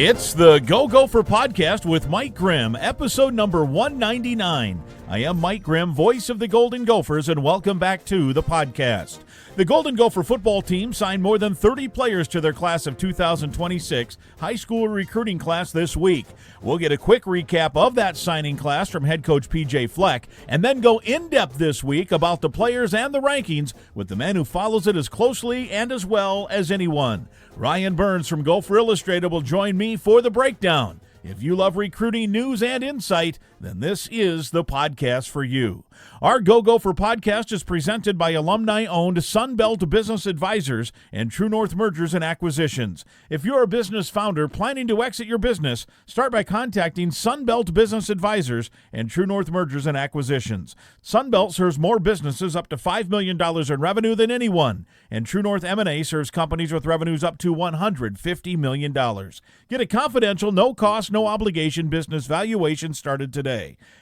It's the Go Gopher Podcast with Mike Grimm, episode number 199. I am Mike Grimm, voice of the Golden Gophers, and welcome back to the podcast. The Golden Gopher football team signed more than 30 players to their class of 2026 high school recruiting class this week. We'll get a quick recap of that signing class from head coach PJ Fleck, and then go in-depth this week about the players and the rankings with the man who follows it as closely and as well as anyone. Ryan Burns from Gopher Illustrated will join me for the breakdown. If you love recruiting news and insight, then this is the podcast for you. Our Go Gopher podcast is presented by alumni-owned Sunbelt Business Advisors and True North Mergers and Acquisitions. If you're a business founder planning to exit your business, start by contacting Sunbelt Business Advisors and True North Mergers and Acquisitions. Sunbelt serves more businesses up to $5 million in revenue than anyone, and True North M&A serves companies with revenues up to $150 million. Get a confidential, no-cost, no-obligation business valuation started today.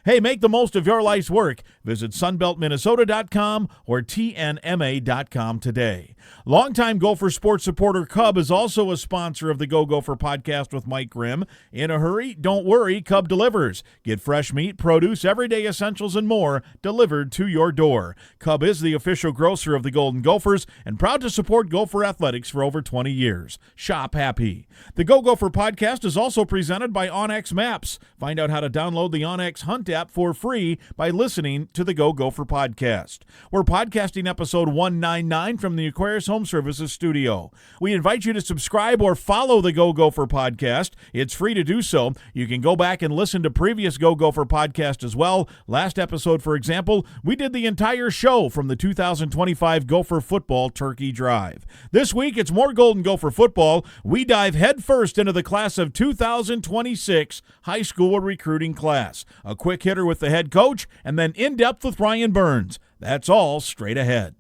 Hey, make the most of your life's work. Visit sunbeltminnesota.com or tnma.com today. Longtime Gopher sports supporter Cub is also a sponsor of the Go Gopher podcast with Mike Grimm. In a hurry? Don't worry, Cub delivers. Get fresh meat, produce, everyday essentials, and more delivered to your door. Cub is the official grocer of the Golden Gophers and proud to support Gopher athletics for over 20 years. Shop happy. The Go Gopher podcast is also presented by onX Maps. Find out how to download the onX Hunt app for free by listening to the Go Gopher podcast. We're podcasting episode 199 from the Aquarius Home Services studio. We invite you to subscribe or follow the Go Gopher podcast. It's free to do so. You can go back and listen to previous Go Gopher podcast as well. Last episode, for example, we did the entire show from the 2025 Gopher Football Turkey Drive. This week, it's more Golden Gopher football. We dive headfirst into the class of 2026 high school recruiting class. A quick hitter with the head coach, and then in-depth with Ryan Burns. That's all straight ahead.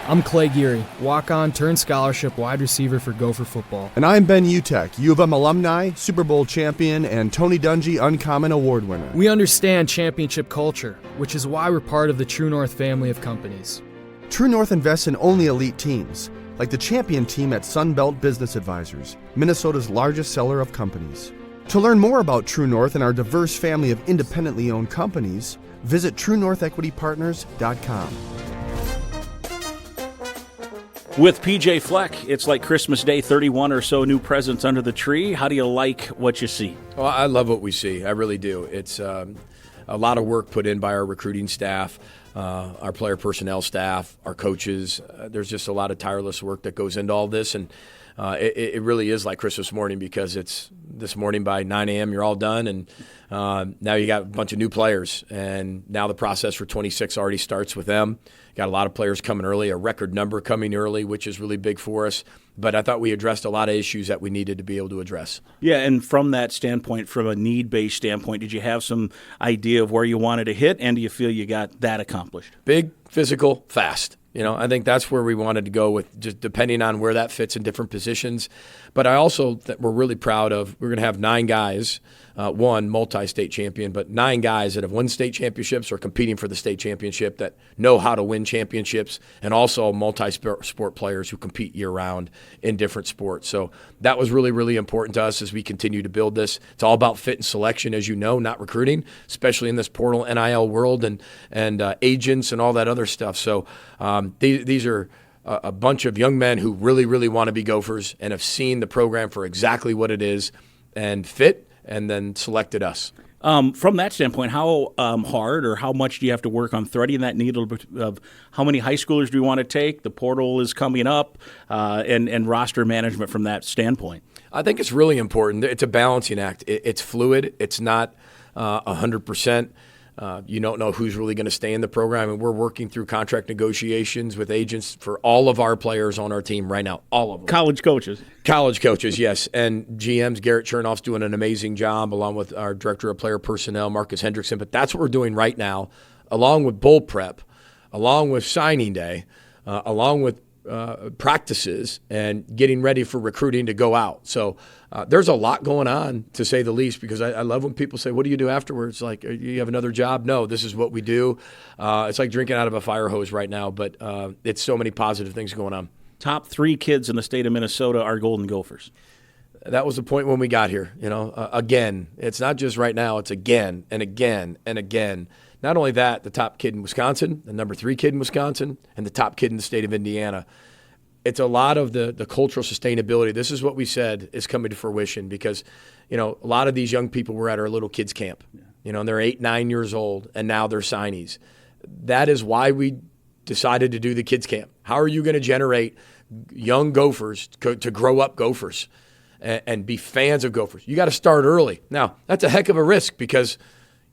I'm Clay Geary, walk-on turned scholarship wide receiver for Gopher football. And I'm Ben Utek, U of M alumni, Super Bowl champion, and Tony Dungy Uncommon Award winner. We understand championship culture, which is why we're part of the True North family of companies. True North invests in only elite teams, like the champion team at Sunbelt Business Advisors, Minnesota's largest seller of companies. To learn more about True North and our diverse family of independently owned companies, visit TrueNorthEquityPartners.com. With PJ Fleck, it's like Christmas Day, 31 or so new presents under the tree. How do you like what you see? Well, I love what we see. I really do. It's a lot of work put in by our recruiting staff, our player personnel staff, our coaches. There's just a lot of tireless work that goes into all this, and it really is like Christmas morning, because it's this morning by 9 a.m. you're all done, and now you got a bunch of new players, and now the process for 26 already starts with them. Got a lot of players coming early, a record number coming early, which is really big for us. But I thought we addressed a lot of issues that we needed to be able to address. Yeah, and from that standpoint, from a need-based standpoint, did you have some idea of where you wanted to hit, and do you feel you got that accomplished? Big, physical, fast. I think that's where we wanted to go with, just depending on where that fits in different positions. But I also we're really proud of, we're going to have 9 guys, one multi-state champion, but 9 guys that have won state championships or competing for the state championship, that know how to win championships, and also multi-sport players who compete year-round in different sports. So that was really, really important to us as we continue to build this. It's all about fit and selection, as you know, not recruiting, especially in this portal NIL world and agents and all that other stuff. So these are a bunch of young men who really, really want to be Gophers and have seen the program for exactly what it is and fit, and then selected us. From that standpoint, how hard or how much do you have to work on threading that needle of how many high schoolers do you want to take? The portal is coming up, and roster management from that standpoint. I think it's really important. It's a balancing act. It's fluid. It's not 100%. You don't know who's really going to stay in the program, and we're working through contract negotiations with agents for all of our players on our team right now, all of them. College coaches, yes, and GMs. Garrett Chernoff's doing an amazing job, along with our director of player personnel, Marcus Hendrickson. But that's what we're doing right now, along with bowl prep, along with signing day, along with practices, and getting ready for recruiting to go out. So there's a lot going on, to say the least, because I love when people say, what do you do afterwards? Like, you have another job? No, this is what we do. It's like drinking out of a fire hose right now, but it's so many positive things going on. Top 3 kids in the state of Minnesota are Golden Gophers. that was the point when we got here. Again, it's not just right now, it's again and again and again. Not only that, the top kid in Wisconsin, the number 3 kid in Wisconsin, and the top kid in the state of Indiana. It's a lot of the cultural sustainability. This is what we said is coming to fruition because, a lot of these young people were at our little kids camp, and they're 8, 9 years old, and now they're signees. That is why we decided to do the kids camp. How are you going to generate young Gophers to grow up Gophers and be fans of Gophers? You got to start early. Now, that's a heck of a risk because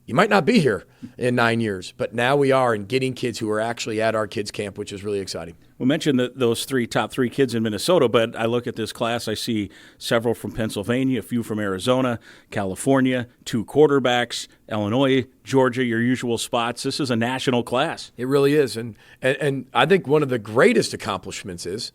you might not be here in 9 years, but now we are, and getting kids who are actually at our kids camp, which is really exciting. We mentioned those top three kids in Minnesota, but I look at this class, I see several from Pennsylvania, a few from Arizona, California, 2 quarterbacks, Illinois, Georgia, your usual spots. This is a national class. It really is, and I think one of the greatest accomplishments is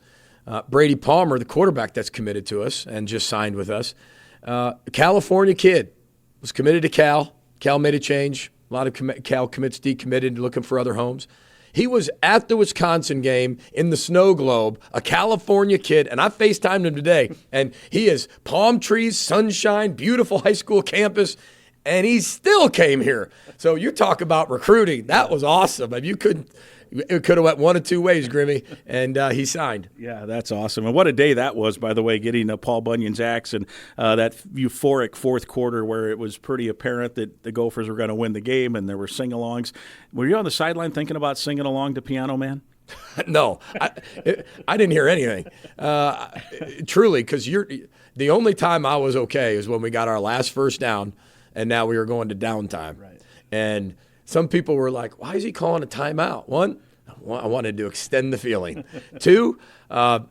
Brady Palmer, the quarterback that's committed to us and just signed with us. A California kid was committed to Cal. Cal made a change. A lot of Cal commits decommitted, looking for other homes. He was at the Wisconsin game in the snow globe, a California kid, and I FaceTimed him today, and he is palm trees, sunshine, beautiful high school campus, and he still came here. So you talk about recruiting. That was awesome. It could have went one of two ways, Grimmy, and he signed. Yeah, that's awesome. And what a day that was, by the way, getting Paul Bunyan's axe and that euphoric fourth quarter where it was pretty apparent that the Gophers were going to win the game, and there were sing-alongs. Were you on the sideline thinking about singing along to Piano Man? No, I didn't hear anything. Truly, because the only time I was okay is when we got our last first down, and now we were going to downtime. Right. And some people were like, why is he calling a timeout? 1, I wanted to extend the feeling. 2,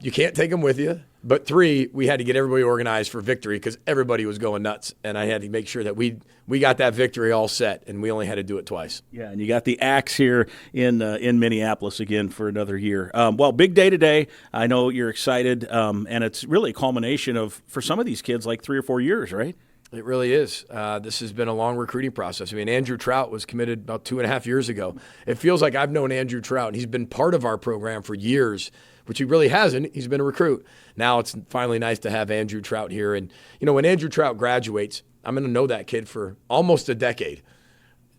you can't take them with you. But 3, we had to get everybody organized for victory because everybody was going nuts. And I had to make sure that we got that victory all set, and we only had to do it twice. Yeah, and you got the axe here in Minneapolis again for another year. Well, big day today. I know you're excited, and it's really a culmination of, for some of these kids, like 3 or 4 years, right? It really is. This has been a long recruiting process. I mean, Andrew Trout was committed about 2.5 years ago. It feels like I've known Andrew Trout, and he's been part of our program for years, which he really hasn't. He's been a recruit. Now it's finally nice to have Andrew Trout here. And, when Andrew Trout graduates, I'm going to know that kid for almost a decade.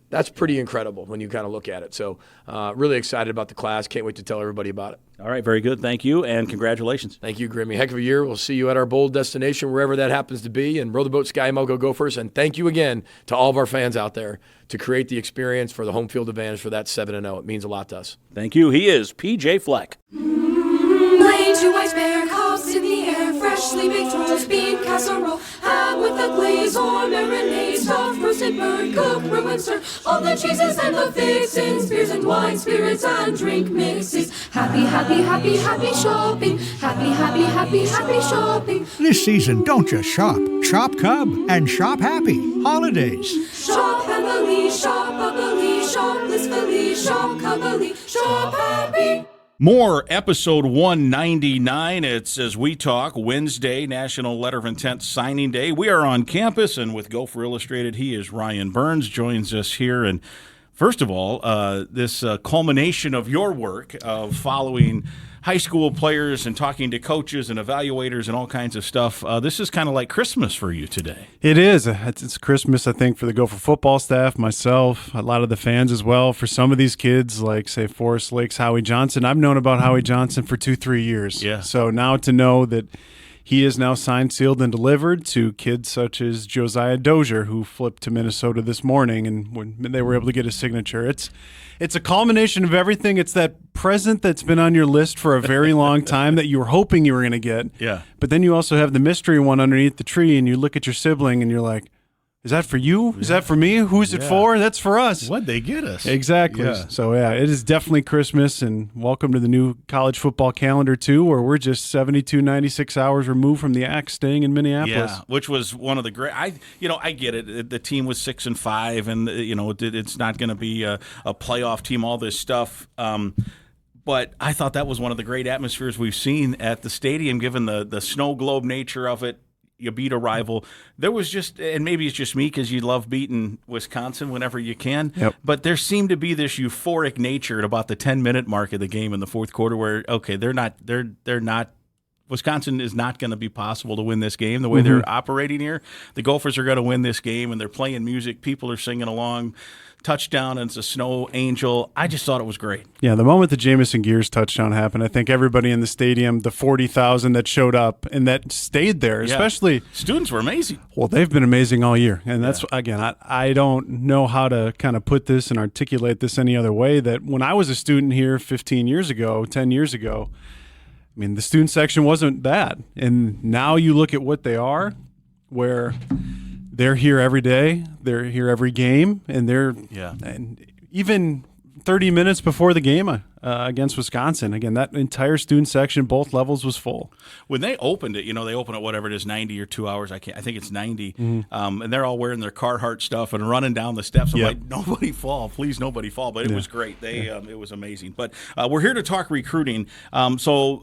That's pretty incredible when you kind of look at it. So really excited about the class. Can't wait to tell everybody about it. All right, very good. Thank you, and congratulations. Thank you, Grimmy. Heck of a year. We'll see you at our bold destination, wherever that happens to be. And row the boat, Sky Go Gophers. And thank you again to all of our fans out there to create the experience for the home field advantage for that 7-0. It means a lot to us. Thank you. He is PJ Fleck. Plain to white bear, cops in the air, freshly baked roast bean casserole, ham with a glaze or marinade, stuffed roasted bird, cook, brew and stir, all the cheeses and the fixins, beers and wine, spirits and drink mixes. Happy, happy, happy, happy shopping. Happy, happy, happy, happy shopping. This season, don't just shop. Shop Cub and shop happy. Holidays. Shop happily, shop blissfully, shop Cubily, shop happy. More episode 199. It's As We Talk, Wednesday, National Letter of Intent Signing Day. We are on campus, and with Gopher Illustrated, he is Ryan Burns, joins us here. And first of all, this culmination of your work of following high school players and talking to coaches and evaluators and all kinds of stuff. This is kind of like Christmas for you today. It is. It's Christmas, I think, for the Gopher football staff, myself, a lot of the fans as well. For some of these kids, like, say, Forest Lake's Howie Johnson, I've known about Howie Johnson for 2-3 years. Yeah. So now to know that he is now signed, sealed, and delivered to kids such as Josiah Dozier, who flipped to Minnesota this morning, and when they were able to get his signature. It's a culmination of everything. It's that present that's been on your list for a very long time that you were hoping you were going to get. Yeah. But then you also have the mystery one underneath the tree, and you look at your sibling, and you're like, is that for you? Yeah. Is that for me? Who's it for? That's for us. What'd they get us? Exactly. Yeah. So, yeah, it is definitely Christmas, and welcome to the new college football calendar, too, where we're just 72, 96 hours removed from the Axe staying in Minneapolis. Yeah, which was one of the great. I get it. The team was 6-5, and it's not going to be a playoff team. All this stuff. But I thought that was one of the great atmospheres we've seen at the stadium, given the snow globe nature of it. You beat a rival. There was just, and maybe it's just me because you love beating Wisconsin whenever you can. Yep. But there seemed to be this euphoric nature at about the 10-minute mark of the game in the fourth quarter, where they're not Wisconsin is not going to be possible to win this game the way they're operating here. The Gophers are going to win this game, and they're playing music. People are singing along. Touchdown, and it's a snow angel. I just thought it was great. Yeah, the moment the Jamison Gears touchdown happened, I think everybody in the stadium, the 40,000 that showed up and that stayed there, especially students were amazing. Well, they've been amazing all year. And that's, again, I don't know how to kind of put this and articulate this any other way, that when I was a student here 15 years ago, 10 years ago, I mean, the student section wasn't that. And now you look at what they are, where they're here every day, they're here every game, and and even 30 minutes before the game against Wisconsin, again, that entire student section, both levels, was full. When they opened it, they open it whatever it is, 90 or 2 hours. I think it's 90, and they're all wearing their Carhartt stuff and running down the steps. I'm like, nobody fall, please, nobody fall. But it was great. It was amazing. But we're here to talk recruiting. So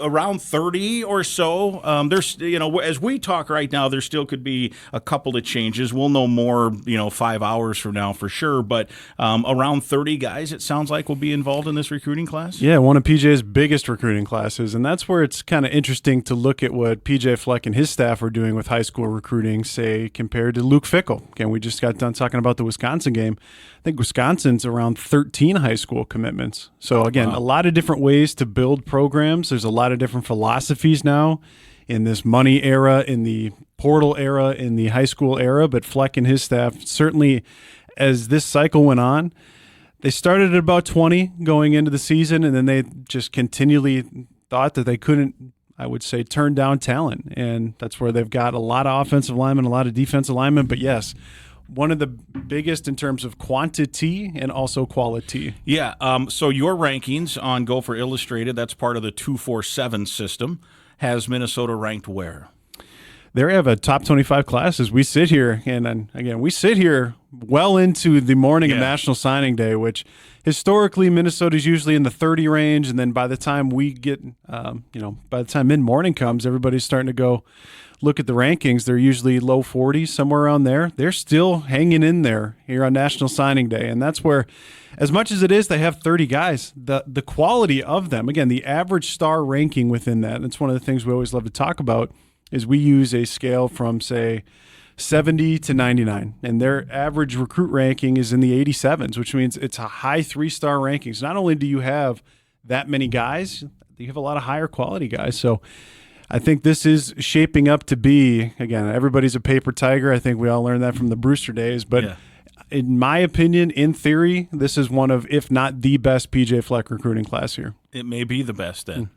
around 30 or so. There's, as we talk right now, there still could be a couple of changes. We'll know more, 5 hours from now for sure. But around 30 guys, it sounds like, will be involved in this recruiting class? Yeah, one of PJ's biggest recruiting classes, and that's where it's kind of interesting to look at what PJ Fleck and his staff are doing with high school recruiting, say, compared to Luke Fickle. Again, we just got done talking about the Wisconsin game. I think Wisconsin's around 13 high school commitments. So, again, a lot of different ways to build programs. There's a lot of different philosophies now in this money era, in the portal era, in the high school era, but Fleck and his staff, certainly as this cycle went on, they started at about 20 going into the season, and then they just continually thought that they couldn't, I would say, turn down talent. And that's where they've got a lot of offensive linemen, a lot of defensive linemen. But, yes, one of the biggest in terms of quantity and also quality. Yeah, so your rankings on Gopher Illustrated, that's part of the 247 system, has Minnesota ranked where? They have a top 25 classes. We sit here, and again, we sit here well into the morning of National Signing Day, which historically Minnesota's usually in the 30 range, and then by the time we get, by the time mid-morning comes, everybody's starting to go look at the rankings. They're usually low 40s, somewhere around there. They're still hanging in there here on National Signing Day, and that's where, as much as it is they have 30 guys, the quality of them, again, the average star ranking within that, and it's one of the things we always love to talk about, is we use a scale from, say, 70 to 99, and their average recruit ranking is in the 87s, which means it's a high 3-star rankings. Not only do you have that many guys, you have a lot of higher quality guys. So I think this is shaping up to be, again, everybody's a paper tiger. I think we all learned that from the Brewster days. But in my opinion, in theory, this is one of, if not the best PJ Fleck recruiting class here. It may be the best then.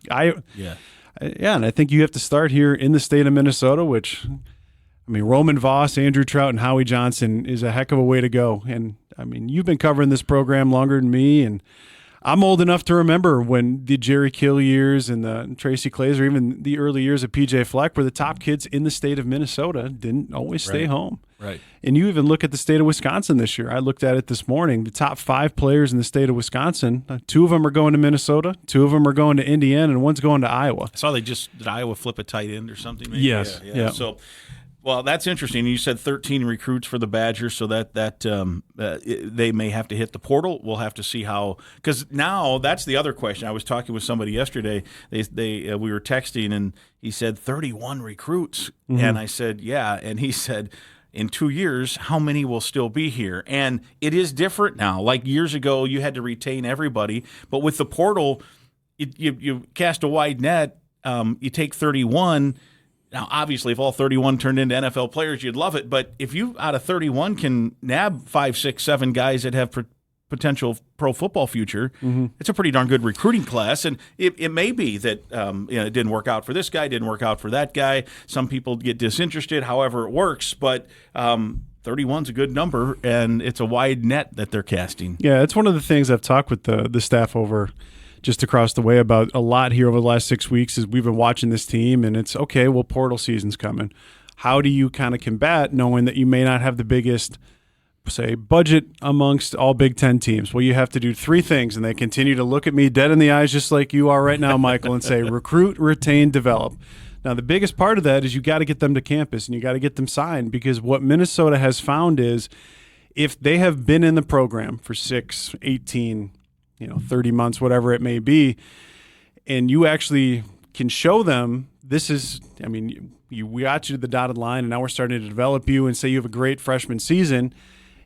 And I think you have to start here in the state of Minnesota, which, I mean, Roman Voss, Andrew Trout, and Howie Johnson is a heck of a way to go. And, I mean, you've been covering this program longer than me, and I'm old enough to remember when the Jerry Kill years and the Tracy Clays, or even the early years of PJ Fleck, were the top kids in the state of Minnesota, didn't always stay home. Right. And you even look at the state of Wisconsin this year. I looked at it this morning. The top 5 players in the state of Wisconsin, 2 of them are going to Minnesota, 2 of them are going to Indiana, and 1's going to Iowa. I saw did Iowa flip a tight end or something? Maybe? Yes. Yeah. So, well, that's interesting. You said 13 recruits for the Badgers, so that they may have to hit the portal. We'll have to see how, because now that's the other question. I was talking with somebody yesterday. We were texting, and he said 31 recruits, and I said, yeah, and he said, in 2 years, how many will still be here? And it is different now. Like years ago, you had to retain everybody, but with the portal, you cast a wide net. You take 31. Now, obviously, if all 31 turned into NFL players, you'd love it. But if you, out of 31, can nab 5, 6, 7 guys that have potential pro football future, it's a pretty darn good recruiting class. And it may be that it didn't work out for this guy, didn't work out for that guy. Some people get disinterested, however it works. But 31's a good number, and it's a wide net that they're casting. Yeah, it's one of the things I've talked with the staff over just across the way about a lot here over the last 6 weeks is we've been watching this team, and it's, okay, well, portal season's coming. How do you kind of combat knowing that you may not have the biggest, say, budget amongst all Big Ten teams? Well, you have to do 3 things, and they continue to look at me dead in the eyes just like you are right now, Michael, and say recruit, retain, develop. Now, the biggest part of that is you got to get them to campus, and you got to get them signed, because what Minnesota has found is if they have been in the program for 6, 18, 30 months, whatever it may be, and you actually can show them this is, I mean, we got you to the dotted line, and now we're starting to develop you and say you have a great freshman season,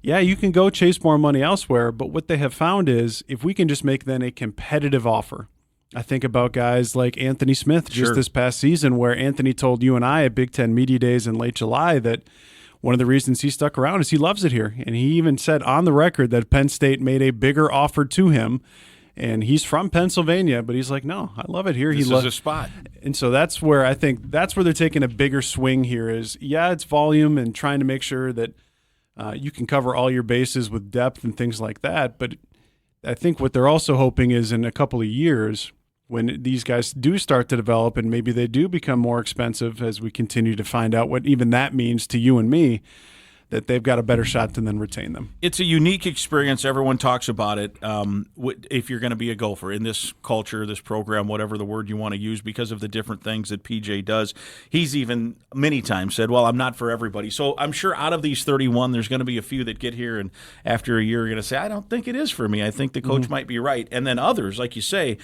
yeah, you can go chase more money elsewhere. But what they have found is if we can just make then a competitive offer. I think about guys like Anthony Smith just this past season, where Anthony told you and I at Big Ten Media Days in late July that one of the reasons he stuck around is he loves it here. And he even said on the record that Penn State made a bigger offer to him. And he's from Pennsylvania, but he's like, no, I love it here. This is a spot. And so that's where I think that's where they're taking a bigger swing here is, yeah, it's volume and trying to make sure that you can cover all your bases with depth and things like that. But I think what they're also hoping is in a couple of years, when these guys do start to develop and maybe they do become more expensive as we continue to find out what even that means to you and me, that they've got a better shot to then retain them. It's a unique experience. Everyone talks about it. If you're going to be a Gopher in this culture, this program, whatever the word you want to use, because of the different things that PJ does, he's even many times said, well, I'm not for everybody. So I'm sure out of these 31, there's going to be a few that get here and after a year are going to say, I don't think it is for me. I think the coach might be right. And then others, like you say,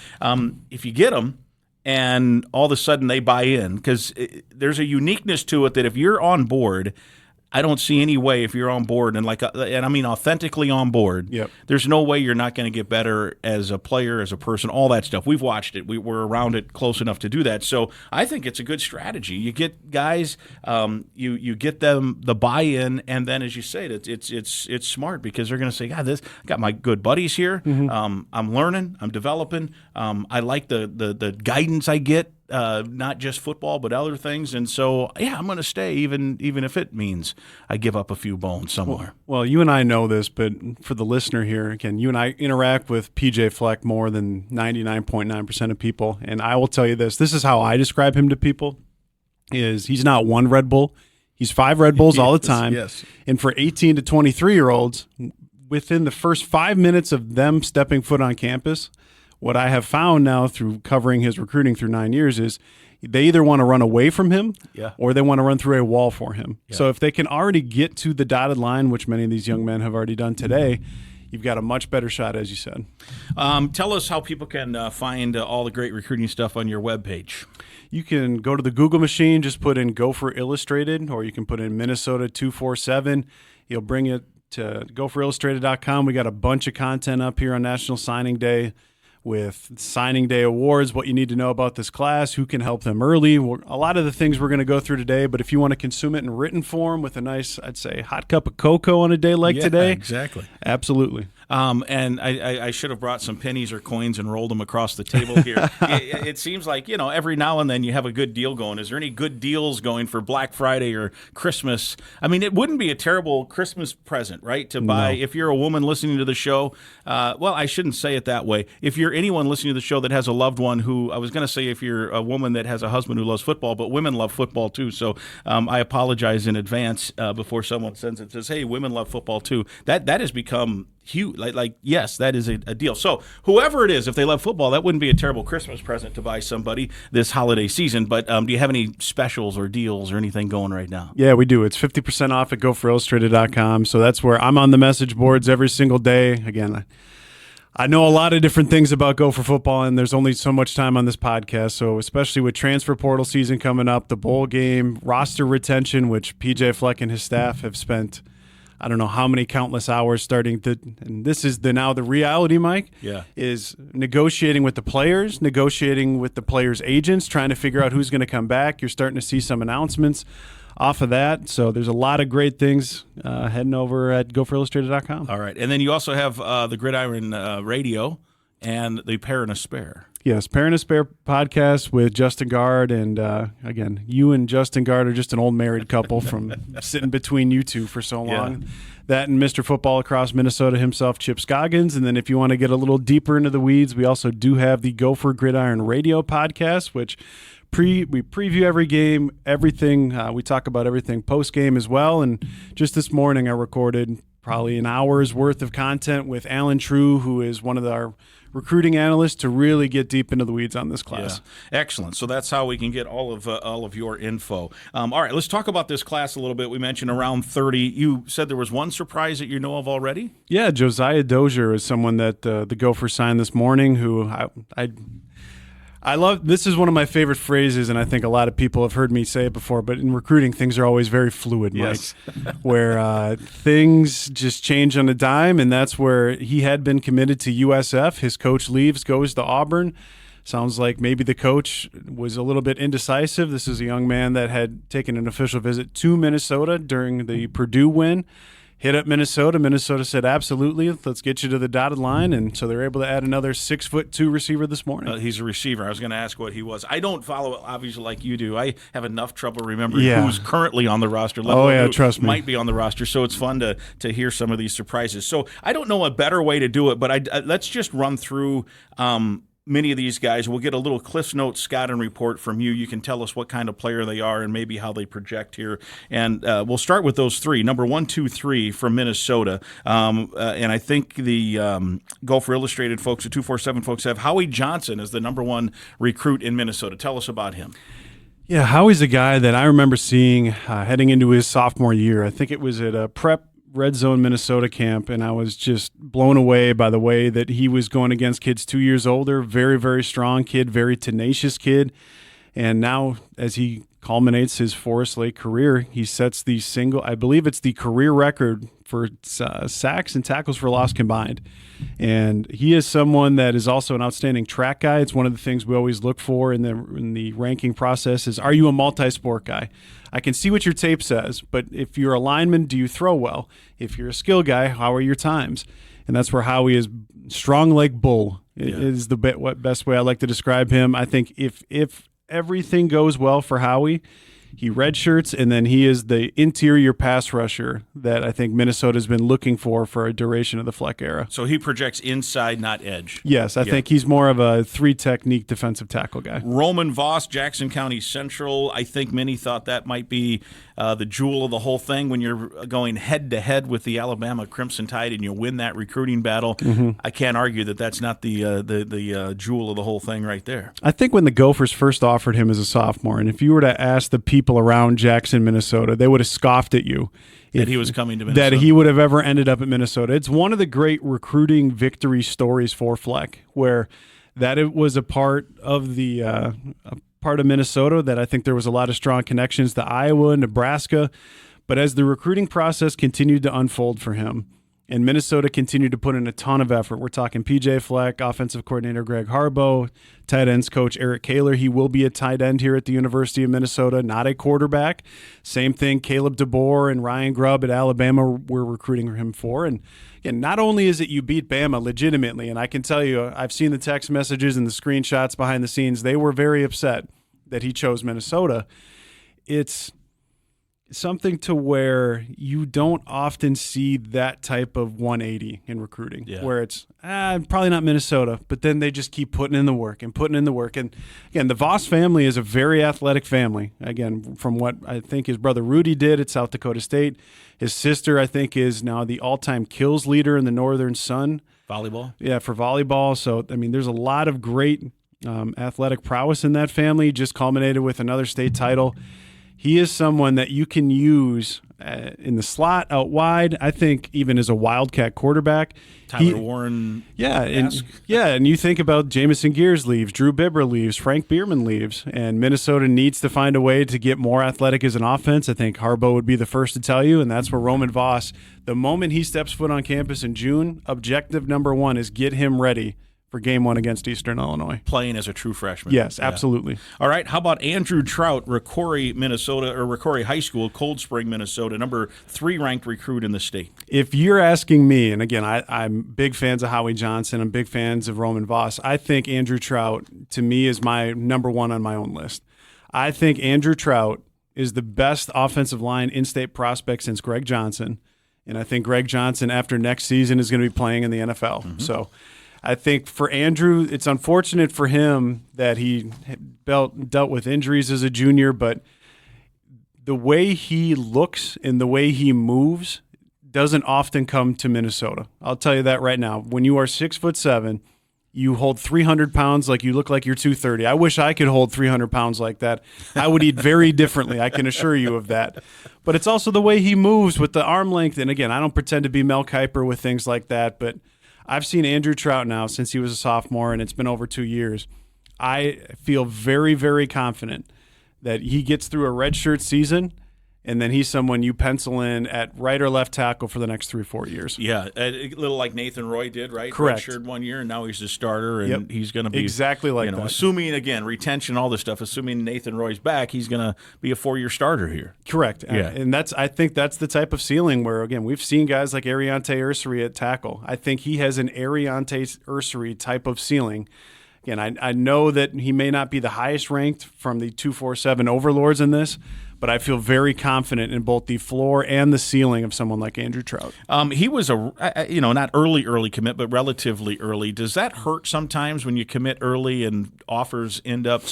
if you get them, and all of a sudden they buy in, because there's a uniqueness to it that if you're on board, I don't see any way if you're on board and I mean authentically on board. Yep. There's no way you're not going to get better as a player, as a person, all that stuff. We've watched it. We're around it close enough to do that. So I think it's a good strategy. You get guys, you get them the buy-in, and then as you say, it's smart because they're going to say, God, I got my good buddies here. I'm learning. I'm developing. I like the guidance I get. Not just football, but other things. And so, yeah, I'm going to stay even if it means I give up a few bones somewhere. Well, you and I know this, but for the listener here, again, you and I interact with PJ Fleck more than 99.9% of people. And I will tell you this is how I describe him to people, is he's not one Red Bull. He's 5 Red Bulls all the time. Yes. And for 18 to 23-year-olds, within the first 5 minutes of them stepping foot on campus, what I have found now through covering his recruiting through 9 years is they either want to run away from him or they want to run through a wall for him. Yeah. So if they can already get to the dotted line, which many of these young men have already done today, you've got a much better shot, as you said. Tell us how people can find all the great recruiting stuff on your webpage. You can go to the Google machine, just put in Gopher Illustrated, or you can put in Minnesota 247. You'll bring it to gopherillustrated.com. We got a bunch of content up here on National Signing Day, with signing day awards, what you need to know about this class, who can help them early. A lot of the things we're going to go through today, but if you want to consume it in written form with a nice, I'd say, hot cup of cocoa on a day like today. Exactly. Absolutely. And I should have brought some pennies or coins and rolled them across the table here. It seems like, every now and then you have a good deal going. Is there any good deals going for Black Friday or Christmas? I mean, it wouldn't be a terrible Christmas present, right, to buy if you're a woman listening to the show. Well, I shouldn't say it that way. If you're anyone listening to the show that has a loved one who, I was going to say if you're a woman that has a husband who loves football, but women love football too. So I apologize in advance before someone sends it and says, hey, women love football too. That has become huge. Yes, that is a deal. So whoever it is, if they love football, that wouldn't be a terrible Christmas present to buy somebody this holiday season. But do you have any specials or deals or anything going right now? Yeah, we do. It's 50% off at gopherillustrated.com. So that's where I'm on the message boards every single day. Again, I know a lot of different things about Gopher football, and there's only so much time on this podcast. So especially with transfer portal season coming up, the bowl game, roster retention, which PJ Fleck and his staff have spent I don't know how many countless hours starting to, and this is now the reality, Mike, is negotiating with the players, negotiating with the players' agents, trying to figure out who's going to come back. You're starting to see some announcements off of that. So there's a lot of great things heading over at gopherillustrated.com. All right. And then you also have the Gridiron Radio and the Pair and a Spare. Yes, Pair and a Spare podcast with Justin Gard. And again, you and Justin Gard are just an old married couple from sitting between you two for so long. Yeah. That and Mr. Football across Minnesota himself, Chip Scoggins. And then if you want to get a little deeper into the weeds, we also do have the Gopher Gridiron Radio podcast, which we preview every game, everything. We talk about everything post-game as well. And just this morning I recorded probably an hour's worth of content with Alan True, who is one of our recruiting analysts, to really get deep into the weeds on this class. Yeah. Excellent. So that's how we can get all of your info. All right, let's talk about this class a little bit. We mentioned around 30. You said there was one surprise that you know of already? Yeah, Josiah Dozier is someone that the Gophers signed this morning who This is one of my favorite phrases, and I think a lot of people have heard me say it before, but in recruiting, things are always very fluid, Mike, Yes. where things just change on a dime, and that's where he had been committed to USF. His coach leaves, goes to Auburn. Sounds like maybe the coach was a little bit indecisive. This is a young man that had taken an official visit to Minnesota during the Purdue win. Hit up Minnesota. Minnesota said, absolutely, let's get you to the dotted line. And so they're able to add another 6'2" receiver this morning. He's a receiver. I was going to ask what he was. I don't follow it, obviously, like you do. I have enough trouble remembering who's currently on the roster. Yeah, trust me. Might be on the roster, so it's fun to hear some of these surprises. So I don't know a better way to do it, but let's just run through many of these guys. We'll get a little Cliff's Notes scouting report from you. You can tell us what kind of player they are and maybe how they project here. And we'll start with those three. Number 1, 2, 3 from Minnesota. And I think the Gopher Illustrated folks, the 247 folks, have Howie Johnson as the number 1 recruit in Minnesota. Tell us about him. Yeah, Howie's a guy that I remember seeing heading into his sophomore year. I think it was at a prep Red Zone Minnesota camp, and I was just blown away by the way that he was going against kids 2 years older. Very, very strong kid, very tenacious kid. And now as he culminates his Forest Lake career, he sets the I believe it's the career record for sacks and tackles for loss combined. And he is someone that is also an outstanding track guy. It's one of the things we always look for in the ranking process is, are you a multi-sport guy? I can see what your tape says, but if you're a lineman, do you throw well? If you're a skill guy, how are your times? And that's where Howie is strong like bull. It is the best way I like to describe him. I think if everything goes well for Howie, he redshirts, and then he is the interior pass rusher that I think Minnesota's been looking for a duration of the Fleck era. So he projects inside, not edge. Yes, I think he's more of a 3-technique defensive tackle guy. Roman Voss, Jackson County Central. I think many thought that might be the jewel of the whole thing when you're going head-to-head with the Alabama Crimson Tide and you win that recruiting battle. Mm-hmm. I can't argue that that's not the jewel of the whole thing right there. I think when the Gophers first offered him as a sophomore, and if you were to ask the people around Jackson, Minnesota, they would have scoffed at you. That he was coming to Minnesota. That he would have ever ended up at Minnesota. It's one of the great recruiting victory stories for Fleck, where that it was a part of the part of Minnesota that I think there was a lot of strong connections to Iowa and Nebraska. But as the recruiting process continued to unfold for him, and Minnesota continued to put in a ton of effort. We're talking PJ Fleck, offensive coordinator Greg Harbaugh, tight ends coach Eric Kaler. He will be a tight end here at the University of Minnesota, not a quarterback. Same thing, Caleb DeBoer and Ryan Grubb at Alabama were recruiting him for. And again, not only is it you beat Bama legitimately, and I can tell you, I've seen the text messages and the screenshots behind the scenes. They were very upset that he chose Minnesota. It's something to where you don't often see that type of 180 in recruiting, where it's probably not Minnesota, but then they just keep putting in the work. And again, the Voss family is a very athletic family. Again, from what I think his brother Rudy did at South Dakota State, his sister I think is now the all-time kills leader in the Northern Sun. Volleyball? Yeah, for volleyball. So, I mean, there's a lot of great athletic prowess in that family, just culminated with another state title. He is someone that you can use in the slot, out wide. I think even as a wildcat quarterback. Tyler Warren. Yeah, and you think about Jamison Gears leaves, Drew Bibber leaves, Frank Bierman leaves, and Minnesota needs to find a way to get more athletic as an offense. I think Harbaugh would be the first to tell you, and that's where Roman Voss, the moment he steps foot on campus in June, objective number 1 is get him ready for game 1 against Eastern Illinois. Playing as a true freshman. Yes, absolutely. Yeah. All right, how about Andrew Trout, Rocori, Minnesota, or Rocori High School, Cold Spring, Minnesota, number 3 ranked recruit in the state? If you're asking me, and again, I'm big fans of Howie Johnson, I'm big fans of Roman Voss, I think Andrew Trout, to me, is my number 1 on my own list. I think Andrew Trout is the best offensive line in-state prospect since Greg Johnson, and I think Greg Johnson, after next season, is going to be playing in the NFL. Mm-hmm. So I think for Andrew, it's unfortunate for him that he dealt with injuries as a junior, but the way he looks and the way he moves doesn't often come to Minnesota. I'll tell you that right now. When you are 6'7", you hold 300 pounds like you look like you're 230. I wish I could hold 300 pounds like that. I would eat very differently. I can assure you of that. But it's also the way he moves with the arm length. And again, I don't pretend to be Mel Kiper with things like that, but I've seen Andrew Trout now since he was a sophomore, and it's been over 2 years. I feel very, very confident that he gets through a redshirt season, and then he's someone you pencil in at right or left tackle for the next 3 or 4 years. Yeah, a little like Nathan Roy did, right? Correct. Redshirt 1 year, and now he's a starter, and he's going to be exactly like that. Assuming, again, retention, all this stuff, assuming Nathan Roy's back, he's going to be a 4-year starter here. Correct. Yeah. And I think that's the type of ceiling where, again, we've seen guys like Ariante Ursary at tackle. I think he has an Ariante Ursary type of ceiling. Again, I know that he may not be the highest ranked from the 247 overlords in this, but I feel very confident in both the floor and the ceiling of someone like Andrew Trout. He was not early commit, but relatively early. Does that hurt sometimes when you commit early and offers end up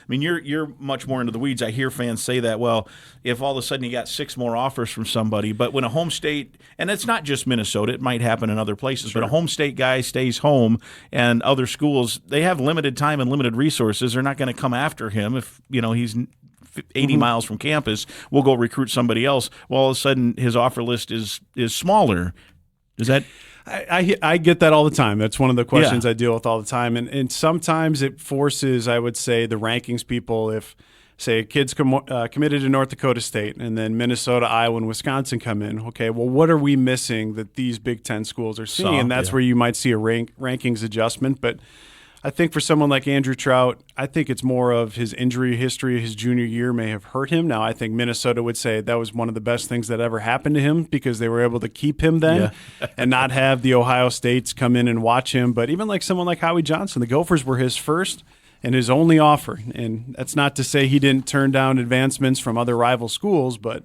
you're much more into the weeds. I hear fans say that, well, if all of a sudden you got 6 more offers from somebody, but when a home state, and it's not just Minnesota, it might happen in other places, but a home state guy stays home and other schools, they have limited time and limited resources. They're not going to come after him if, he's 80 miles from campus, we'll go recruit somebody else. Well, all of a sudden his offer list is smaller. Is that? I get that all the time. That's one of the questions I deal with all the time. And sometimes it forces, I would say, the rankings people, if, say, a kid's committed to North Dakota State and then Minnesota, Iowa, and Wisconsin come in, okay, well, what are we missing that these Big Ten schools are seeing? And that's where you might see a rankings adjustment. But I think for someone like Andrew Trout, I think it's more of his injury history. His junior year may have hurt him. Now, I think Minnesota would say that was one of the best things that ever happened to him because they were able to keep him then and not have the Ohio States come in and watch him. But even like someone like Howie Johnson, the Gophers were his first and his only offer. And that's not to say he didn't turn down advancements from other rival schools, but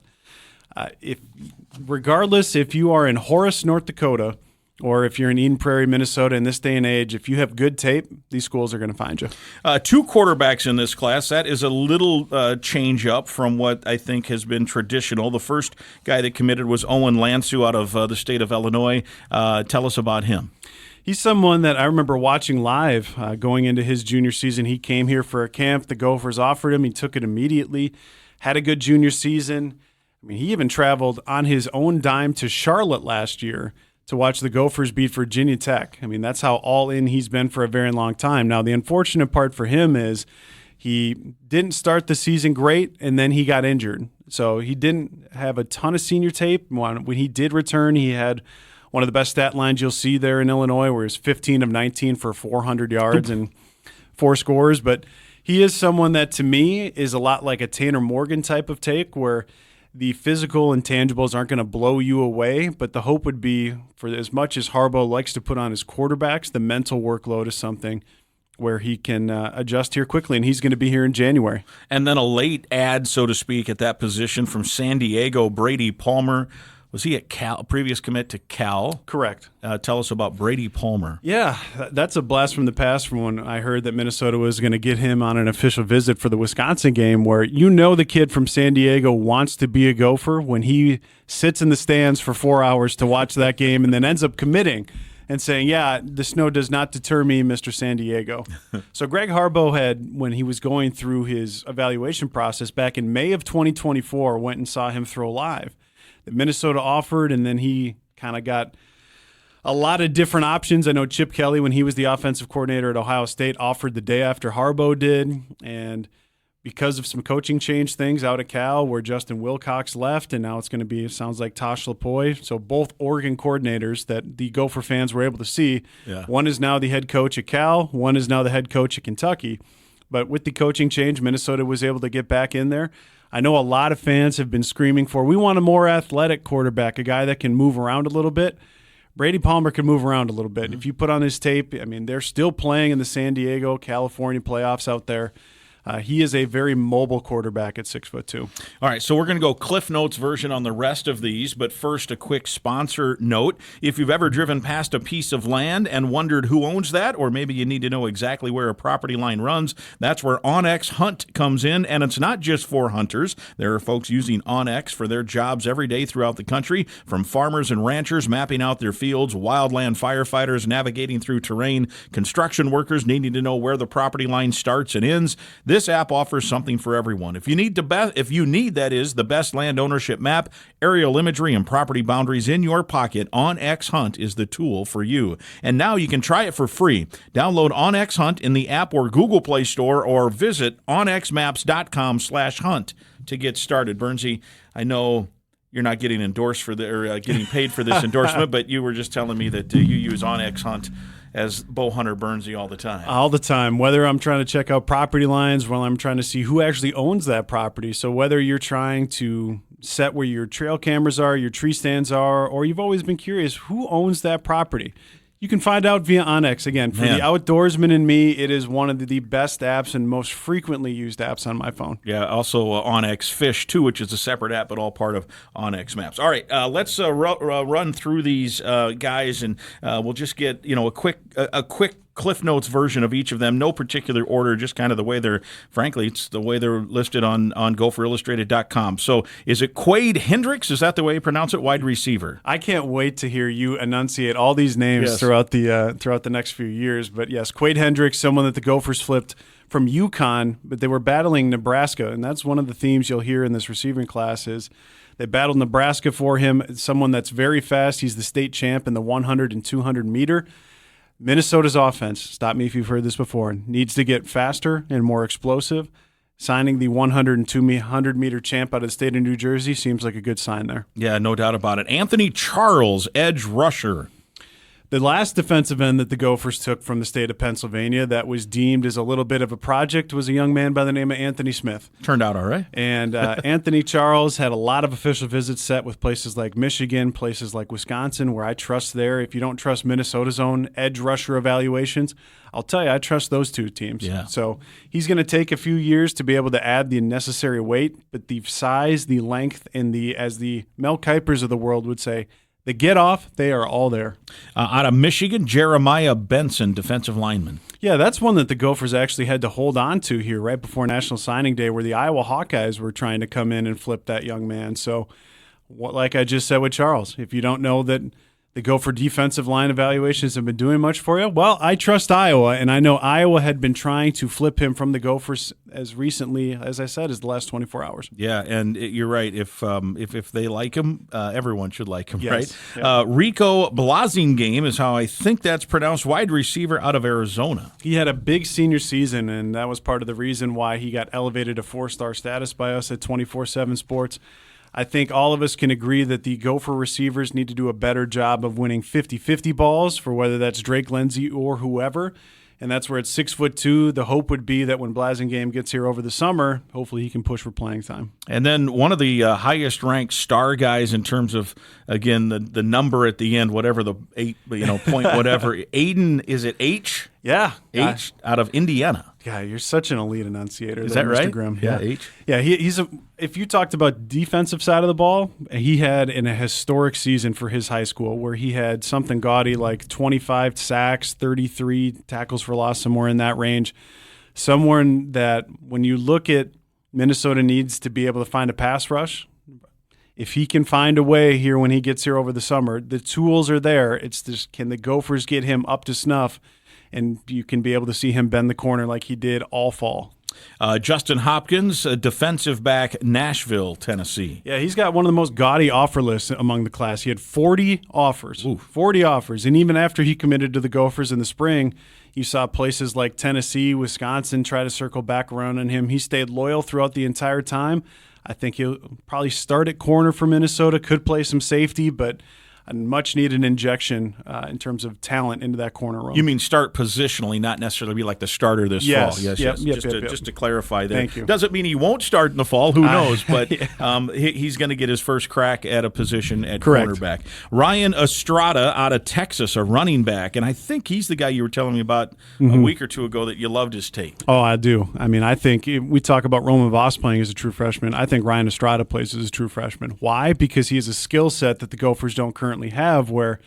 regardless if you are in Horace, North Dakota, or if you're in Eden Prairie, Minnesota, in this day and age, if you have good tape, these schools are going to find you. 2 quarterbacks in this class. That is a little change up from what I think has been traditional. The first guy that committed was Owen Lansu out of the state of Illinois. Tell us about him. He's someone that I remember watching live going into his junior season. He came here for a camp. The Gophers offered him. He took it immediately, had a good junior season. I mean, he even traveled on his own dime to Charlotte last year to watch the Gophers beat Virginia Tech. I mean, that's how all in he's been for a very long time. Now, the unfortunate part for him is he didn't start the season great, and then he got injured. So he didn't have a ton of senior tape. When he did return, he had one of the best stat lines you'll see there in Illinois, where he's 15 of 19 for 400 yards and 4 scores. But he is someone that, to me, is a lot like a Tanner Morgan type of take, where the physical intangibles aren't going to blow you away, but the hope would be, for as much as Harbaugh likes to put on his quarterbacks, the mental workload is something where he can adjust here quickly, and he's going to be here in January. And then a late add, so to speak, at that position from San Diego, Brady Palmer. Was he at Cal, previous commit to Cal? Correct. Tell us about Brady Palmer. Yeah, that's a blast from the past from when I heard that Minnesota was going to get him on an official visit for the Wisconsin game, where the kid from San Diego wants to be a Gopher when he sits in the stands for 4 hours to watch that game and then ends up committing and saying, yeah, the snow does not deter me, Mr. San Diego. So Greg Harbaugh had, when he was going through his evaluation process back in May of 2024, went and saw him throw live. Minnesota offered, and then he kind of got a lot of different options. I know Chip Kelly, when he was the offensive coordinator at Ohio State, offered the day after Harbaugh did, and because of some coaching change things out at Cal, where Justin Wilcox left, and now it's going to be, sounds like Tosh Lapoy. So both Oregon coordinators that the Gopher fans were able to see. Yeah. One is now the head coach at Cal, one is now the head coach at Kentucky. But with the coaching change, Minnesota was able to get back in there. I know a lot of fans have been screaming for, we want a more athletic quarterback, a guy that can move around a little bit. Brady Palmer can move around a little bit. If you put on his tape, I mean, they're still playing in the San Diego, California playoffs out there. He is a very mobile quarterback at 6'2". All right, so we're going to go Cliff Notes version on the rest of these, but first a quick sponsor note. If you've ever driven past a piece of land and wondered who owns that, or maybe you need to know exactly where a property line runs, that's where OnX Hunt comes in, and it's not just for hunters. There are folks using OnX for their jobs every day throughout the country, from farmers and ranchers mapping out their fields, wildland firefighters navigating through terrain, construction workers needing to know where the property line starts and ends. This This app offers something for everyone. If you need the best land ownership map, aerial imagery, and property boundaries in your pocket, OnX Hunt is the tool for you. And now you can try it for free. Download OnX Hunt in the app or Google Play Store, or visit onxmaps.com/hunt to get started. Bernsey, I know you're not getting endorsed for getting paid for this endorsement, but you were just telling me that you use OnX Hunt as bow hunter Bernsey all the time. All the time, whether I'm trying to check out property lines, while I'm trying to see who actually owns that property. So whether you're trying to set where your trail cameras are, your tree stands are, or you've always been curious who owns that property, you can find out via OnX. Again, for the outdoorsman in me, it is one of the best apps and most frequently used apps on my phone. Yeah, also OnX Fish, too, which is a separate app, but all part of OnX Maps. All right, let's run through these guys, and we'll just get a quick Cliff Notes version of each of them. No particular order, just kind of the way it's the way they're listed on GopherIllustrated.com. So is it Quade Hendricks? Is that the way you pronounce it? Wide receiver. I can't wait to hear you enunciate all these names throughout the next few years. But yes, Quade Hendricks, someone that the Gophers flipped from UConn, but they were battling Nebraska, and that's one of the themes you'll hear in this receiving class is they battled Nebraska for him, someone that's very fast. He's the state champ in the 100 and 200 meter. Minnesota's offense, stop me if you've heard this before, needs to get faster and more explosive. Signing the 100 and 200 meter champ out of the state of New Jersey seems like a good sign there. Yeah, no doubt about it. Anthony Charles, edge rusher. The last defensive end that the Gophers took from the state of Pennsylvania that was deemed as a little bit of a project was a young man by the name of Anthony Smith. Turned out all right. And Anthony Charles had a lot of official visits set with places like Michigan, places like Wisconsin, where I trust there. If you don't trust Minnesota's own edge rusher evaluations, I'll tell you, I trust those two teams. Yeah. So he's going to take a few years to be able to add the necessary weight, but the size, the length, and as the Mel Kipers of the world would say, the get off, they are all there. Out of Michigan, Jeremiah Benson, defensive lineman. Yeah, that's one that the Gophers actually had to hold on to here right before National Signing Day, where the Iowa Hawkeyes were trying to come in and flip that young man. So, like I just said with Charles, if you don't know that the Gopher defensive line evaluations have been doing much for you, well, I trust Iowa, and I know Iowa had been trying to flip him from the Gophers as recently, as I said, as the last 24 hours. Yeah, and you're right. If they like him, everyone should like him, yes. right? Yeah. Rico Blasingame is how I think that's pronounced, wide receiver out of Arizona. He had a big senior season, and that was part of the reason why he got elevated to 4-star status by us at 24/7 Sports. I think all of us can agree that the Gopher receivers need to do a better job of winning 50-50 balls for whether that's Drake Lindsey or whoever. And that's where at 6'2", the hope would be that when Blasingame gets here over the summer, hopefully he can push for playing time. And then one of the highest-ranked star guys in terms of, again, the number at the end, whatever the point, whatever. Aiden, is it H? Yeah. H out of Indiana. Yeah, you're such an elite enunciator. Is there, that right? Mr. Grimm. Yeah, H. Yeah, if you talked about defensive side of the ball, he had a historic season for his high school where he had something gaudy like 25 sacks, 33 tackles for loss, somewhere in that range. Someone that when you look at Minnesota needs to be able to find a pass rush, if he can find a way here when he gets here over the summer, the tools are there. It's just, can the Gophers get him up to snuff? And you can be able to see him bend the corner like he did all fall. Justin Hopkins, defensive back, Nashville, Tennessee. Yeah, he's got one of the most gaudy offer lists among the class. He had 40 offers. 40 offers. And even after he committed to the Gophers in the spring, you saw places like Tennessee, Wisconsin try to circle back around on him. He stayed loyal throughout the entire time. I think he'll probably start at corner for Minnesota, could play some safety, but a much-needed injection in terms of talent into that corner room. You mean start positionally, not necessarily be like the starter this fall. Yes. Just to clarify that. Thank you. Doesn't mean he won't start in the fall. Who knows? But he's going to get his first crack at a position at cornerback. Ryan Estrada out of Texas, a running back. And I think he's the guy you were telling me about a week or two ago that you loved his tape. Oh, I do. I mean, I think we talk about Roman Voss playing as a true freshman. I think Ryan Estrada plays as a true freshman. Why? Because he has a skill set that the Gophers don't currently have, where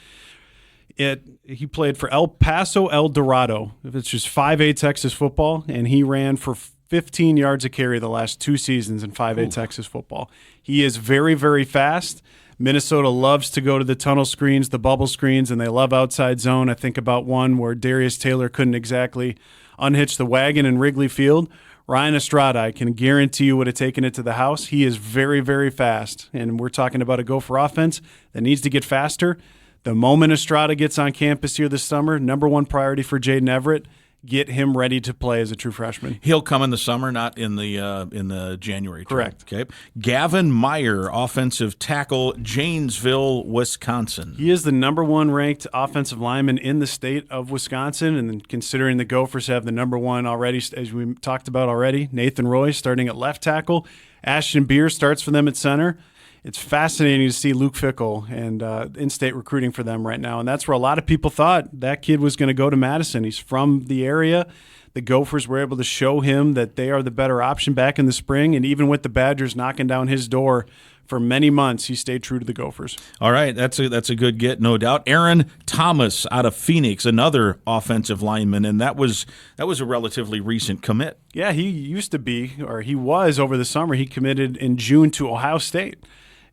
he played for El Paso El Dorado. It's just 5A Texas football, and he ran for 15 yards a carry the last 2 seasons in 5A Texas football. He is very, very fast. Minnesota loves to go to the tunnel screens, the bubble screens, and they love outside zone. I think about one where Darius Taylor couldn't exactly unhitch the wagon in Wrigley Field. Ryan Estrada, I can guarantee you would have taken it to the house. He is very, very fast, and we're talking about a Gopher offense that needs to get faster. The moment Estrada gets on campus here this summer, number one priority for Jaden Everett, get him ready to play as a true freshman. He'll come in the summer, not in the January term. Correct. Okay. Gavin Meyer, offensive tackle, Janesville, Wisconsin. He is the number one ranked offensive lineman in the state of Wisconsin, and then considering the Gophers have the number one already, as we talked about already, Nathan Roy starting at left tackle. Ashton Beer starts for them at center. It's fascinating to see Luke Fickle and in-state recruiting for them right now, and that's where a lot of people thought that kid was going to go to Madison. He's from the area. The Gophers were able to show him that they are the better option back in the spring, and even with the Badgers knocking down his door for many months, he stayed true to the Gophers. All right, that's a good get, no doubt. Aaron Thomas out of Phoenix, another offensive lineman, and that was a relatively recent commit. Yeah, he used to be, or he was over the summer. He committed in June to Ohio State.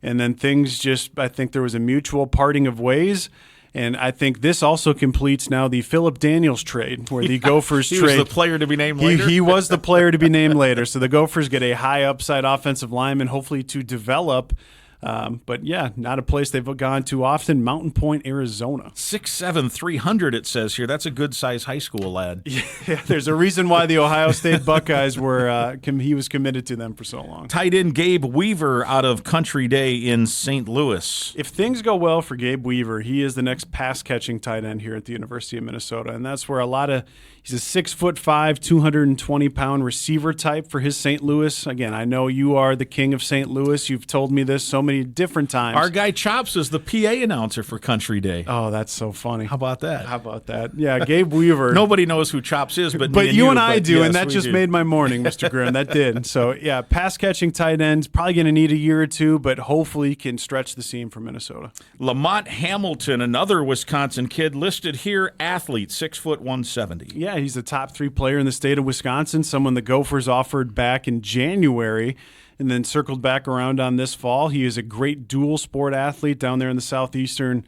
And then things I think there was a mutual parting of ways. And I think this also completes now the Phillip Daniels trade, where the Gophers he trade. He was the player to be named later. He was the player to be named later. So the Gophers get a high upside offensive lineman, hopefully to develop. But yeah, not a place they've gone to often. Mountain Point, Arizona. 6'7", 300 it says here. That's a good size high school lad. Yeah, there's a reason why the Ohio State Buckeyes were he was committed to them for so long. Tight end Gabe Weaver out of Country Day in St. Louis. If things go well for Gabe Weaver, he is the next pass catching tight end here at the University of Minnesota, and that's where he's a 6'5", 220-pound receiver type for his St. Louis. Again, I know you are the king of St. Louis. You've told me this so many different times. Our guy Chops is the PA announcer for Country Day. Oh, that's so funny. How about that? Yeah, Gabe Weaver. Nobody knows who Chops is, but you and I do, yes, and that just made my morning, Mr. Grimm. That did. So, yeah, pass-catching tight ends, probably going to need a year or two, but hopefully can stretch the seam for Minnesota. Lamont Hamilton, another Wisconsin kid, listed here, athlete, 6', 170. Yeah, he's the top 3 player in the state of Wisconsin, someone the Gophers offered back in January and then circled back around on this fall. He is a great dual sport athlete down there in the southeastern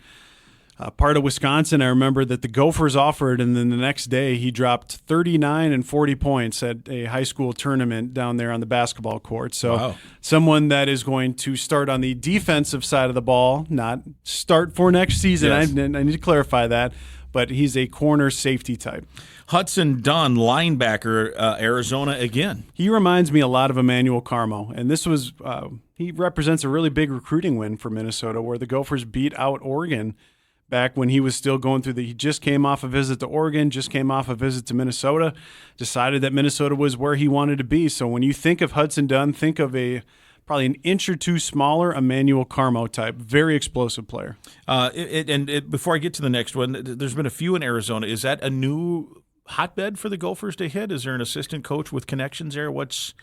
part of Wisconsin. I remember that the Gophers offered, and then the next day he dropped 39 and 40 points at a high school tournament down there on the basketball court. So Someone that is going to start on the defensive side of the ball, not start for next season. Yes. I need to clarify that. But he's a corner safety type. Hudson Dunn, linebacker, Arizona again. He reminds me a lot of Emmanuel Carmo, and this was he represents a really big recruiting win for Minnesota, where the Gophers beat out Oregon back when he was still going through he just came off a visit to Oregon, just came off a visit to Minnesota, decided that Minnesota was where he wanted to be. So when you think of Hudson Dunn, think of probably an inch or two smaller Emmanuel Carmo type, very explosive player. Before I get to the next one, there's been a few in Arizona. Is that a new hotbed for the Gophers to hit? Is there an assistant coach with connections there? What's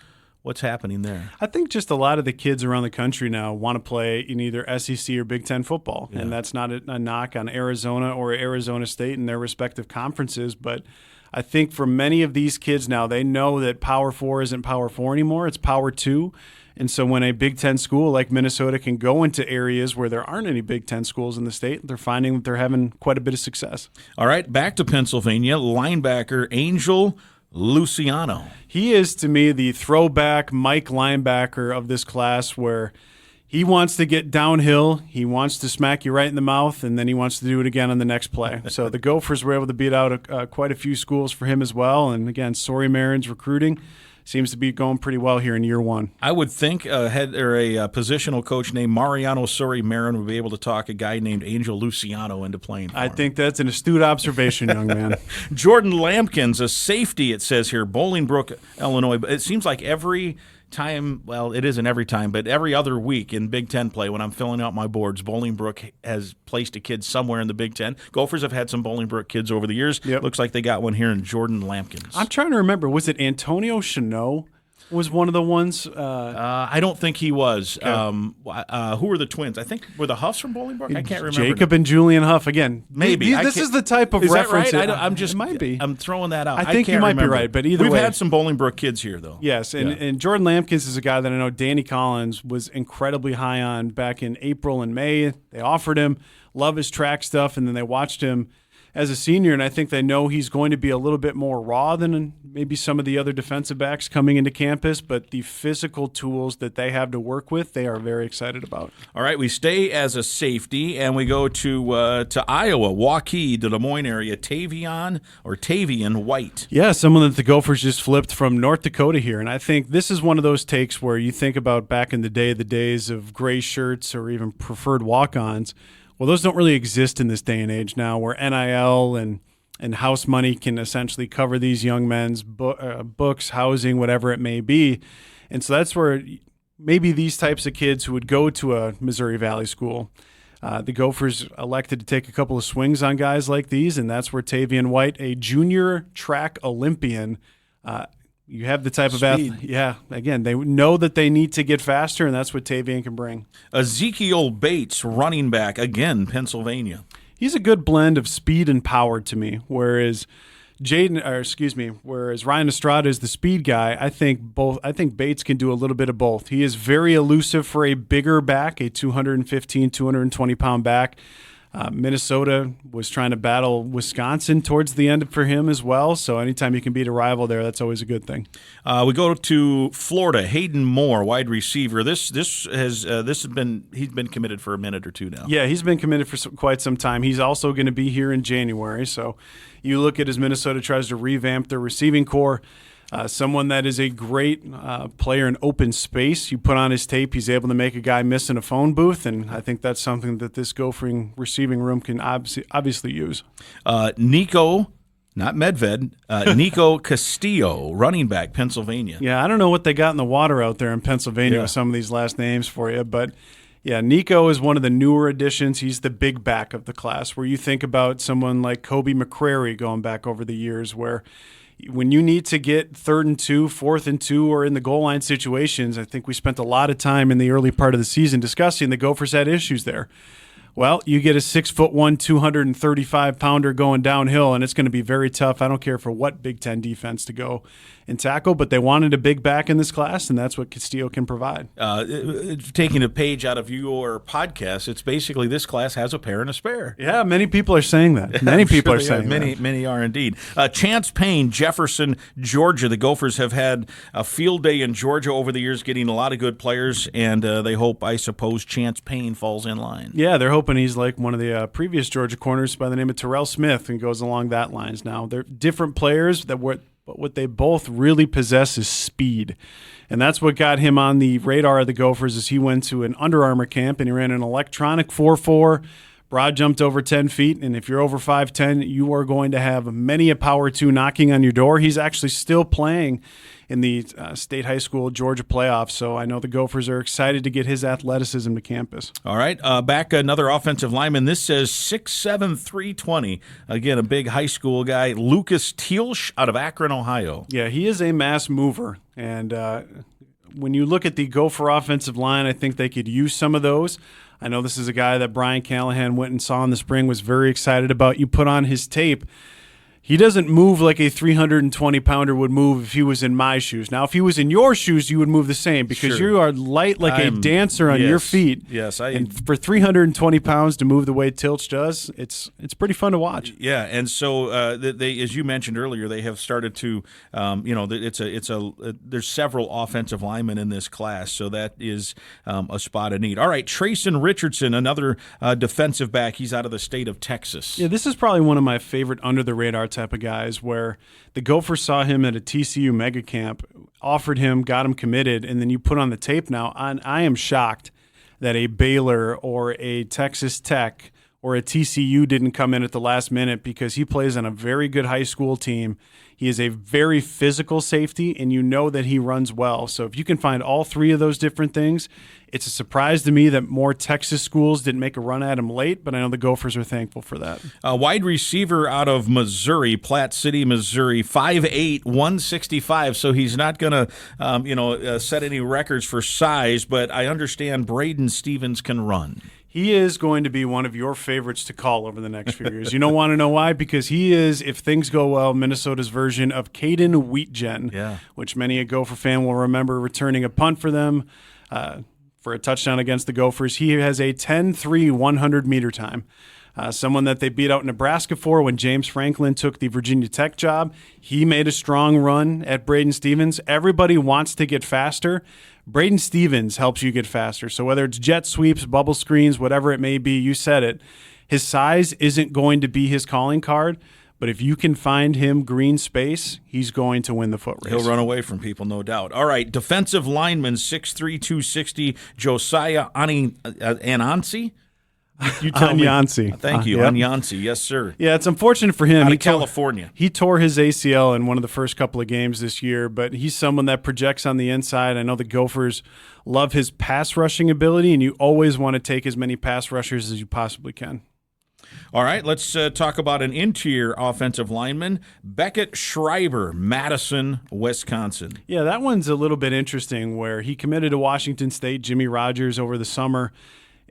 happening there? I think just a lot of the kids around the country now want to play in either SEC or Big Ten football, and that's not a knock on Arizona or Arizona State and their respective conferences, but I think for many of these kids now, they know that Power 4 isn't Power 4 anymore, it's Power 2. And so when a Big Ten school like Minnesota can go into areas where there aren't any Big Ten schools in the state, they're finding that they're having quite a bit of success. All right, back to Pennsylvania, linebacker Angel Luciano. He is, to me, the throwback Mike linebacker of this class, where he wants to get downhill, he wants to smack you right in the mouth, and then he wants to do it again on the next play. So the Gophers were able to beat out quite a few schools for him as well. And again, Sori Marin's recruiting seems to be going pretty well here in year one. I would think a positional coach named Mariano Sori Marin would be able to talk a guy named Angel Luciano into playing for him. think that's an astute observation, young man. Jordan Lampkins, a safety, it says here, Bolingbrook, Illinois. But it seems like every time, well, it isn't every time, but every other week in Big Ten play when I'm filling out my boards, Bolingbrook has placed a kid somewhere in the Big Ten. Gophers have had some Bolingbrook kids over the years. Yep. Looks like they got one here in Jordan Lampkins. I'm trying to remember, was it Antonio Chanot was one of the ones? I don't think he was. Okay. Who were the twins? I think were the Huffs from Bolingbrook? I can't remember. Jacob and Julian Huff. Again, maybe. This is the type of is reference. That right? I'm just. It might be. I'm throwing that out. I think you might be right, but either way. way. We've had some Bolingbrook kids here, though. Yes, and Jordan Lampkins is a guy that I know Danny Collins was incredibly high on back in April and May. They offered him, love his track stuff, and then they watched him as a senior, and I think they know he's going to be a little bit more raw than maybe some of the other defensive backs coming into campus, but the physical tools that they have to work with, they are very excited about. All right, we stay as a safety, and we go to Iowa, Waukee, the Des Moines area, Tavion White. Yeah, someone that the Gophers just flipped from North Dakota here, and I think this is one of those takes where you think about back in the day, the days of gray shirts or even preferred walk-ons. Well, those don't really exist in this day and age now, where NIL and house money can essentially cover these young men's books, housing, whatever it may be. And so that's where maybe these types of kids who would go to a Missouri Valley school, the Gophers elected to take a couple of swings on guys like these, and that's where Tavion White, a junior track Olympian, you have the type of athlete. Yeah, again, they know that they need to get faster, and that's what Tavion can bring. Ezekiel Bates, running back, again, Pennsylvania. He's a good blend of speed and power to me, whereas Ryan Estrada is the speed guy. I think Bates can do a little bit of both. He is very elusive for a bigger back, a 215, 220-pound back. Minnesota was trying to battle Wisconsin towards the end for him as well. So anytime you can beat a rival there, that's always a good thing. We go to Florida. Hayden Moore, wide receiver. He's been committed for a minute or two now. Yeah, he's been committed for quite some time. He's also going to be here in January. So you look at as Minnesota tries to revamp their receiving core. Someone that is a great player in open space. You put on his tape, he's able to make a guy miss in a phone booth, and I think that's something that this Gophering receiving room can obviously use. Nico, not Medved, Nico Castillo, running back, Pennsylvania. Yeah, I don't know what they got in the water out there in Pennsylvania with some of these last names for you, but yeah, Nico is one of the newer additions. He's the big back of the class, where you think about someone like Kobe McCrary going back over the years, where when you need to get 3rd and 2, 4th and 2, or in the goal line situations, I think we spent a lot of time in the early part of the season discussing the Gophers had issues there. Well, you get a 6'1", 235-pounder going downhill, and it's going to be very tough. I don't care for what Big Ten defense to go and tackle, but they wanted a big back in this class, and that's what Castillo can provide. Taking a page out of your podcast, it's basically this class has a pair and a spare. Yeah, many people are saying that. Many people are saying that. Many are indeed. Chance Payne, Jefferson, Georgia. The Gophers have had a field day in Georgia over the years, getting a lot of good players, and they hope, I suppose, Chance Payne falls in line. Yeah, they're hoping he's like one of the previous Georgia corners by the name of Terrell Smith and goes along that lines. Now, they're different players, but what they both really possess is speed. And that's what got him on the radar of the Gophers as he went to an Under Armour camp and he ran an electronic 4.4, broad jumped over 10 feet, and if you're over 5'10", you are going to have many a Power 2 knocking on your door. He's actually still playing in the state high school Georgia playoffs, so I know the Gophers are excited to get his athleticism to campus. All right, back another offensive lineman. This says 6'7", 320. Again, a big high school guy, Lucas Thielsch out of Akron, Ohio. Yeah, he is a mass mover, and when you look at the Gopher offensive line, I think they could use some of those. I know this is a guy that Brian Callahan went and saw in the spring, was very excited about. You put on his tape. He doesn't move like a 320-pounder would move if he was in my shoes. Now, if he was in your shoes, you would move the same because you are light like a dancer on your feet. Yes, and for 320 pounds to move the way Tilch does, it's pretty fun to watch. Yeah, and so they, as you mentioned earlier, they have started to, there's several offensive linemen in this class, so that is a spot of need. All right, Trayson Richardson, another defensive back. He's out of the state of Texas. Yeah, this is probably one of my favorite under-the-radar type of guys where the Gophers saw him at a TCU mega camp, offered him, got him committed, and then you put on the tape now. I am shocked that a Baylor or a Texas Tech or a TCU didn't come in at the last minute because he plays on a very good high school team. He is a very physical safety, and you know that he runs well. So if you can find all three of those different things, it's a surprise to me that more Texas schools didn't make a run at him late, but I know the Gophers are thankful for that. A wide receiver out of Missouri, Platte City, Missouri, 5'8", 165, so he's not going to set any records for size, but I understand Braden Stevens can run. He is going to be one of your favorites to call over the next few years. You don't want to know why? Because he is, if things go well, Minnesota's version of Caden Wheatgen, which many a Gopher fan will remember returning a punt for them for a touchdown against the Gophers. He has a 10.3 100-meter time. someone that they beat out Nebraska for when James Franklin took the Virginia Tech job. He made a strong run at Braden Stevens. Everybody wants to get faster. Braden Stevens helps you get faster. So whether it's jet sweeps, bubble screens, whatever it may be, you said it, his size isn't going to be his calling card. But if you can find him green space, he's going to win the foot race. He'll run away from people, no doubt. All right, defensive lineman, 6'3", 260, Josiah Anansi. You tell me. Thank you, Yep. Anyansi. Yes, sir. Yeah, it's unfortunate for him. Out of California. He tore his ACL in one of the first couple of games this year, but he's someone that projects on the inside. I know the Gophers love his pass rushing ability, and you always want to take as many pass rushers as you possibly can. All right, let's talk about an interior offensive lineman, Beckett Schreiber, Madison, Wisconsin. Yeah, that one's a little bit interesting where he committed to Washington State, Jimmy Rogers, over the summer.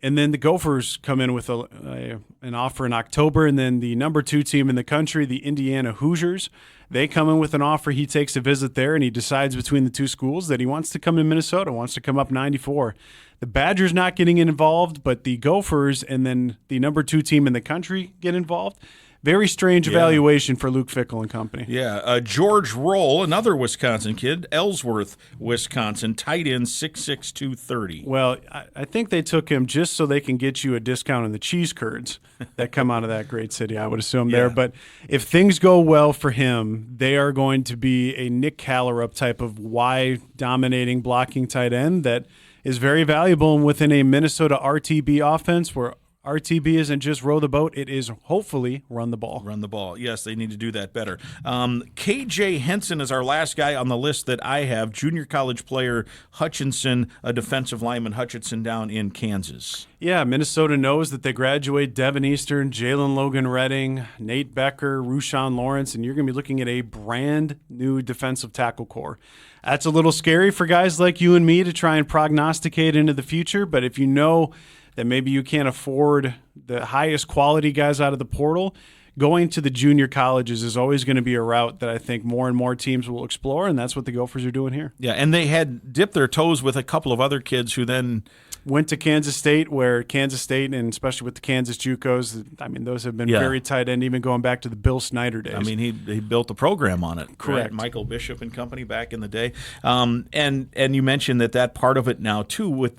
And then the Gophers come in with an offer in October, and then the number 2 team in the country, the Indiana Hoosiers, they come in with an offer. He takes a visit there, and he decides between the two schools that he wants to come to Minnesota, wants to come up 94. The Badgers not getting involved, but the Gophers and then the number 2 team in the country get involved. Very strange evaluation for Luke Fickell and company. Yeah, George Roll, another Wisconsin kid, Ellsworth, Wisconsin, tight end, 6'6", 230. Well, I think they took him just so they can get you a discount on the cheese curds that come out of that great city, I would assume there. But if things go well for him, they are going to be a Nick Callerup type of Y-dominating blocking tight end that is very valuable within a Minnesota RTB offense where RTB isn't just row the boat, it is hopefully run the ball. Run the ball. Yes, they need to do that better. KJ Henson is our last guy on the list that I have. Junior college player Hutchinson, a defensive lineman, Hutchinson down in Kansas. Yeah, Minnesota knows that they graduate Devin Eastern, Jalen Logan Redding, Nate Becker, Rushawn Lawrence, and you're going to be looking at a brand new defensive tackle core. That's a little scary for guys like you and me to try and prognosticate into the future, but if you know that maybe you can't afford the highest quality guys out of the portal, going to the junior colleges is always going to be a route that I think more and more teams will explore, and that's what the Gophers are doing here. Yeah, and they had dipped their toes with a couple of other kids who then went to Kansas State, where Kansas State, and especially with the Kansas JUCOs, I mean, those have been very tight end, even going back to the Bill Snyder days. I mean, he built a program on it. Correct. Right? Michael Bishop and company back in the day. And you mentioned that part of it now, too,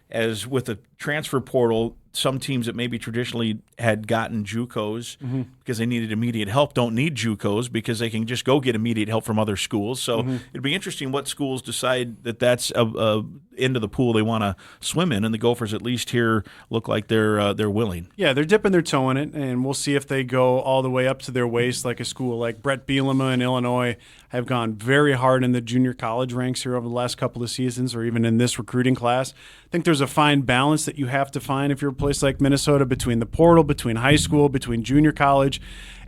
as with the transfer portal, some teams that maybe traditionally had gotten JUCOs because they needed immediate help don't need JUCOs because they can just go get immediate help from other schools. So it'd be interesting what schools decide that that's a end of the pool they want to swim in, and the Gophers at least here look like they're willing. Yeah, they're dipping their toe in it, and we'll see if they go all the way up to their waist like a school like Brett Bielema in Illinois have gone very hard in the junior college ranks here over the last couple of seasons or even in this recruiting class. I think there's a fine balance that you have to find if you're a place like Minnesota between the portal, between high school, between junior college.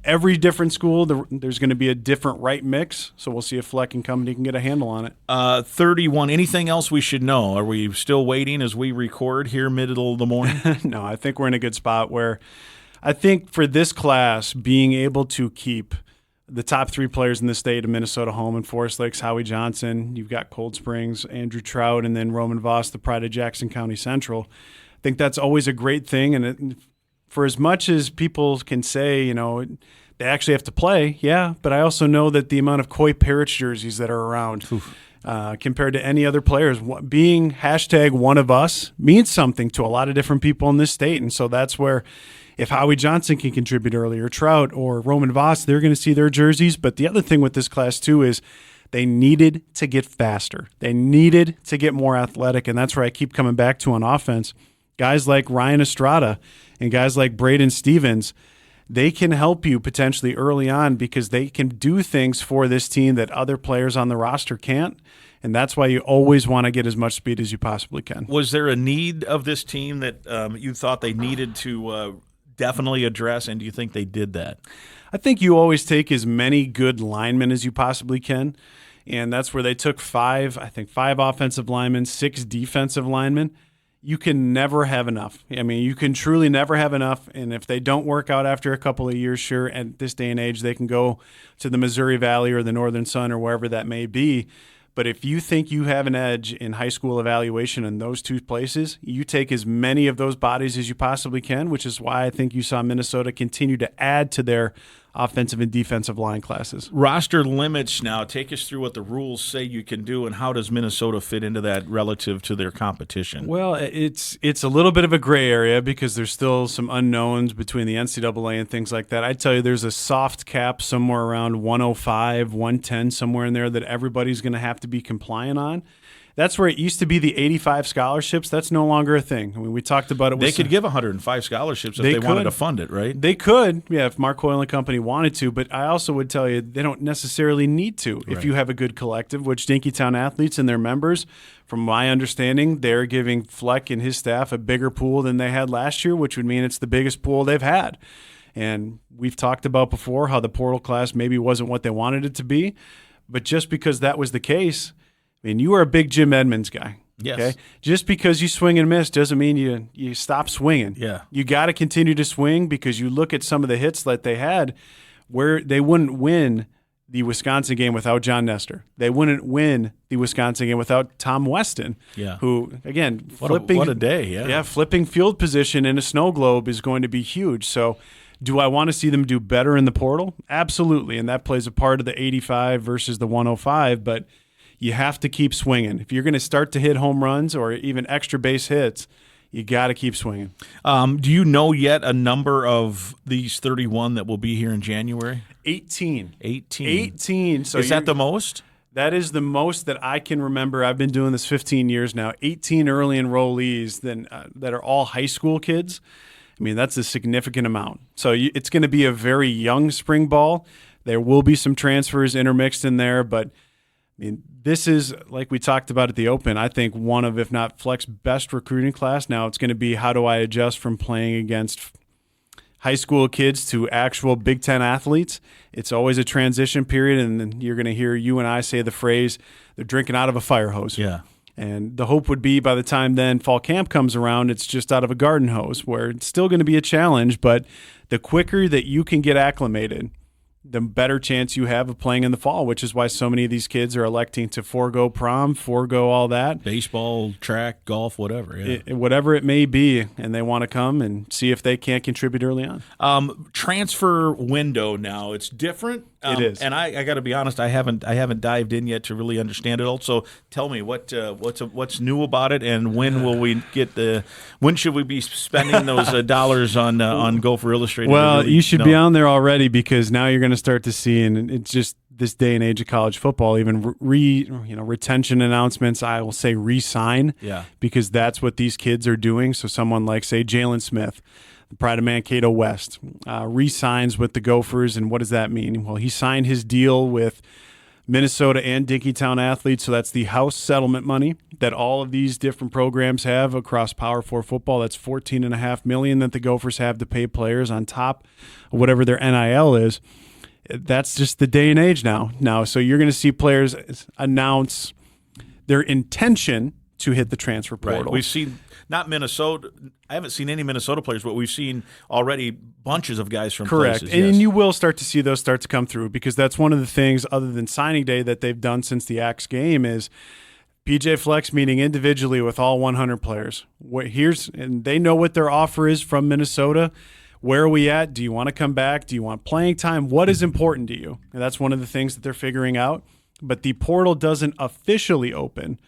Every different school, there's going to be a different right mix, so we'll see if Fleck and company can get a handle on it. 31. Anything else we should know? Are we still waiting as we record here middle of the morning? No, I think we're in a good spot where I think for this class, being able to keep the top 3 players in the state of Minnesota home in Forest Lakes, Howie Johnson, you've got Cold Springs, Andrew Trout, and then Roman Voss, the pride of Jackson County Central. I think that's always a great thing, and for as much as people can say, they actually have to play, but I also know that the amount of Coy Parrish jerseys that are around compared to any other players, being hashtag one of us means something to a lot of different people in this state, and so that's where if Howie Johnson can contribute early, or Trout, or Roman Voss, they're going to see their jerseys. But the other thing with this class, too, is they needed to get faster. They needed to get more athletic, and that's where I keep coming back to on offense. Guys like Ryan Estrada and guys like Braden Stevens, they can help you potentially early on because they can do things for this team that other players on the roster can't. And that's why you always want to get as much speed as you possibly can. Was there a need of this team that you thought they needed to definitely address, and do you think they did that? I think you always take as many good linemen as you possibly can, and that's where they took 5 offensive linemen, 6 defensive linemen. You can never have enough. I mean, you can truly never have enough, and if they don't work out after a couple of years, sure, at this day and age, they can go to the Missouri Valley or the Northern Sun or wherever that may be. But if you think you have an edge in high school evaluation in those two places, you take as many of those bodies as you possibly can, which is why I think you saw Minnesota continue to add to their offensive and defensive line classes. Roster limits now. Take us through what the rules say you can do, and how does Minnesota fit into that relative to their competition? Well, it's a little bit of a gray area because there's still some unknowns between the NCAA and things like that. I'd tell you there's a soft cap somewhere around 105, 110, somewhere in there that everybody's going to have to be compliant on. That's where it used to be the 85 scholarships. That's no longer a thing. I mean, we talked about it. They could give 105 scholarships if they wanted to fund it, right? They could, yeah, if Mark Hoyle and company wanted to. But I also would tell you they don't necessarily need to if you have a good collective, which Dinkytown athletes and their members, from my understanding, they're giving Fleck and his staff a bigger pool than they had last year, which would mean it's the biggest pool they've had. And we've talked about before how the portal class maybe wasn't what they wanted it to be. But just because that was the case, I mean, you are a big Jim Edmonds guy. Yes. Okay? Just because you swing and miss doesn't mean you stop swinging. Yeah. You got to continue to swing because you look at some of the hits that they had where they wouldn't win the Wisconsin game without John Nestor. They wouldn't win the Wisconsin game without Tom Weston, who, again, what a day, yeah. Flipping field position in a snow globe is going to be huge. So do I want to see them do better in the portal? Absolutely, and that plays a part of the 85 versus the 105, but you have to keep swinging. If you're going to start to hit home runs or even extra base hits, you got to keep swinging. Do you know yet a number of these 31 that will be here in January? 18. 18. So is that the most? That is the most that I can remember. I've been doing this 15 years now. 18 early enrollees that are all high school kids. I mean, that's a significant amount. So it's going to be a very young spring ball. There will be some transfers intermixed in there, but I mean, this is, like we talked about at the Open, I think one of, if not Fleck's best recruiting class. Now it's going to be how do I adjust from playing against high school kids to actual Big Ten athletes. It's always a transition period, and then you're going to hear you and I say the phrase, they're drinking out of a fire hose. Yeah. And the hope would be by the time then fall camp comes around, it's just out of a garden hose, where it's still going to be a challenge, but the quicker that you can get acclimated, the better chance you have of playing in the fall, which is why so many of these kids are electing to forego prom, forego all that. Baseball, track, golf, whatever. Yeah. Whatever it may be, and they want to come and see if they can't contribute early on. Transfer window now, it's different. It is. And I got to be honest, I haven't dived in yet to really understand it all. So tell me what's new about it, and when will we get when should we be spending those dollars on Gopher Illustrated? Well, you should be on there already, because now you're going to start to see, and it's just this day and age of college football, even retention announcements, I will say re-sign, because that's what these kids are doing. So someone like, say, Jalen Smith, the pride of Mankato West, re-signs with the Gophers, and what does that mean? Well, he signed his deal with Minnesota and Dinkytown athletes, so that's the house settlement money that all of these different programs have across Power 4 football. That's $14.5 million that the Gophers have to pay players on top of whatever their NIL is. That's just the day and age now. So you're going to see players announce their intention to hit the transfer portal. Right. We've seen not Minnesota. I haven't seen any Minnesota players, but we've seen already bunches of guys from places. And you will start to see those start to come through, because that's one of the things other than signing day that they've done since the Axe game is PJ Fleck's meeting individually with all 100 players. And they know what their offer is from Minnesota. Where are we at? Do you want to come back? Do you want playing time? What is important to you? And that's one of the things that they're figuring out. But the portal doesn't officially open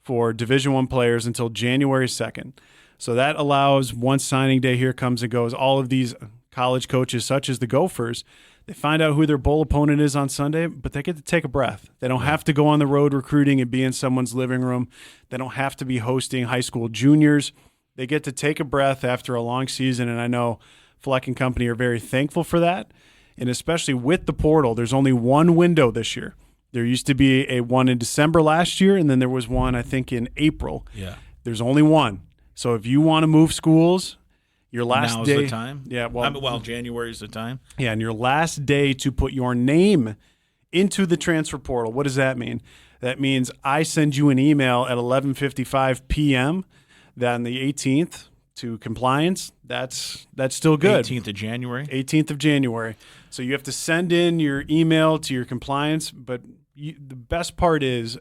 for Division I players until January 2nd. So that allows, once signing day here comes and goes, all of these college coaches, such as the Gophers, they find out who their bowl opponent is on Sunday, but they get to take a breath. They don't have to go on the road recruiting and be in someone's living room. They don't have to be hosting high school juniors. They get to take a breath after a long season, and I know Fleck and company are very thankful for that. And especially with the portal, there's only one window this year. There used to be a one in December last year, and then there was one, I think, in April. Yeah. There's only one. So if you want to move schools, your last Now's day. the time. Yeah. January's the time. Yeah, and your last day to put your name into the transfer portal. What does that mean? That means I send you an email at 11:55 p.m. Then the 18th to compliance. That's still good. 18th of January. 18th of January. So you have to send in your email to your compliance, but the best part is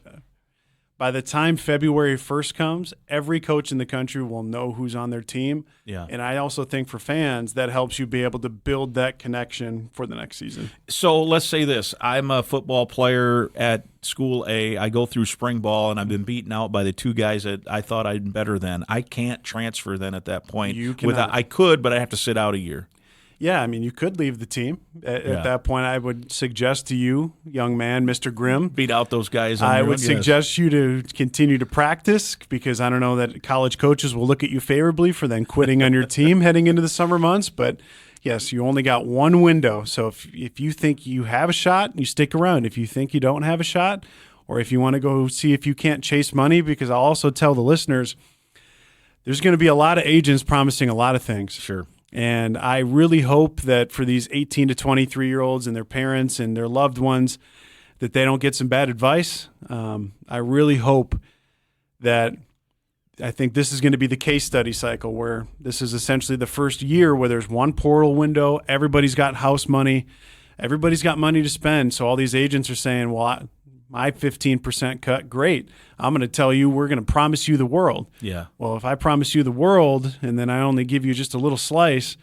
by the time February 1st comes, every coach in the country will know who's on their team. Yeah. And I also think for fans, that helps you be able to build that connection for the next season. So let's say this. I'm a football player at School A. I go through spring ball, and I've been beaten out by the two guys that I thought I'd been better than. I can't transfer then at that point. You cannot. I could, but I have to sit out a year. Yeah, I mean, you could leave the team. At that point, I would suggest to you, young man, Mr. Grimm, Beat out those guys. I would suggest you to continue to practice, because I don't know that college coaches will look at you favorably for then quitting on your team heading into the summer months. But yes, you only got one window. So if you think you have a shot, you stick around. If you think you don't have a shot, or if you want to go see if you can't chase money, because I'll also tell the listeners, there's going to be a lot of agents promising a lot of things. Sure. And I really hope that for these 18 to 23-year-olds and their parents and their loved ones, that they don't get some bad advice. I really hope that I think this is going to be the case study cycle, where this is essentially the first year where there's one portal window, everybody's got house money, everybody's got money to spend. So all these agents are saying, well, my 15% cut, great. I'm going to tell you we're going to promise you the world. Yeah. Well, if I promise you the world and then I only give you just a little slice,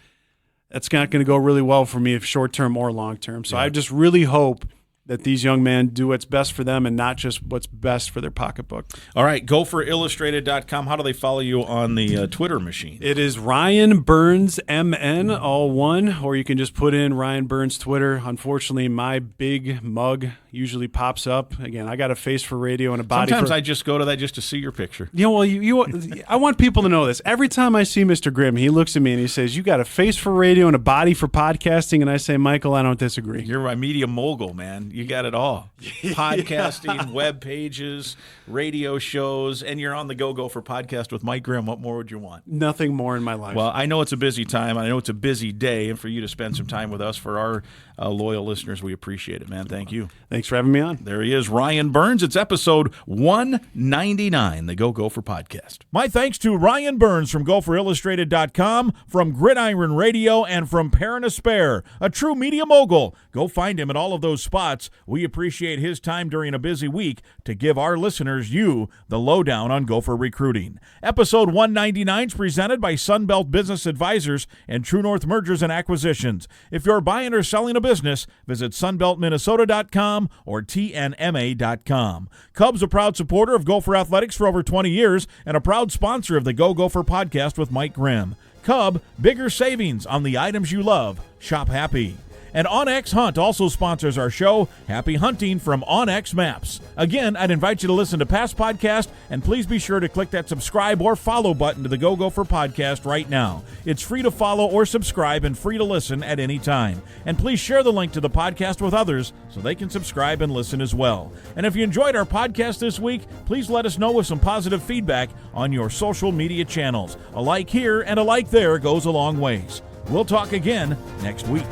that's not going to go really well for me, if short-term or long-term. So I just really hope that these young men do what's best for them and not just what's best for their pocketbook. All right, GopherIllustrated.com. How do they follow you on the Twitter machine? It is Ryan Burns MN, all one, or you can just put in Ryan Burns Twitter. Unfortunately, my big mug usually pops up. Again, I got a face for radio and a body Sometimes for... I just go to that just to see your picture. You know, well, I want people to know this. Every time I see Mr. Grimm, he looks at me and he says, you got a face for radio and a body for podcasting. And I say, Michael, I don't disagree. You're my media mogul, man. You got it all. Podcasting, web pages, radio shows, and you're on the Go Gopher Podcast with Mike Grimm. What more would you want? Nothing more in my life. Well, I know it's a busy time. I know it's a busy day. And for you to spend some time with us, for our loyal listeners, we appreciate it, man. Thank you. Thanks for having me on. There he is, Ryan Burns. It's episode 199, the Go Gopher Podcast. My thanks to Ryan Burns from GopherIllustrated.com, from Gridiron Radio, and from Parent a Spare, a true media mogul. Go find him at all of those spots. We appreciate his time during a busy week to give our listeners, you, the lowdown on Gopher recruiting. Episode 199 is presented by Sunbelt Business Advisors and True North Mergers and Acquisitions. If you're buying or selling a business, visit sunbeltminnesota.com or tnma.com. Cubs, a proud supporter of Gopher Athletics for over 20 years and a proud sponsor of the Go Gopher Podcast with Mike Grimm. Cub, bigger savings on the items you love. Shop happy. And OnX Hunt also sponsors our show. Happy hunting from OnX Maps. Again, I'd invite you to listen to past podcasts, and please be sure to click that subscribe or follow button to the Go Gopher Podcast right now. It's free to follow or subscribe and free to listen at any time. And please share the link to the podcast with others so they can subscribe and listen as well. And if you enjoyed our podcast this week, please let us know with some positive feedback on your social media channels. A like here and a like there goes a long ways. We'll talk again next week.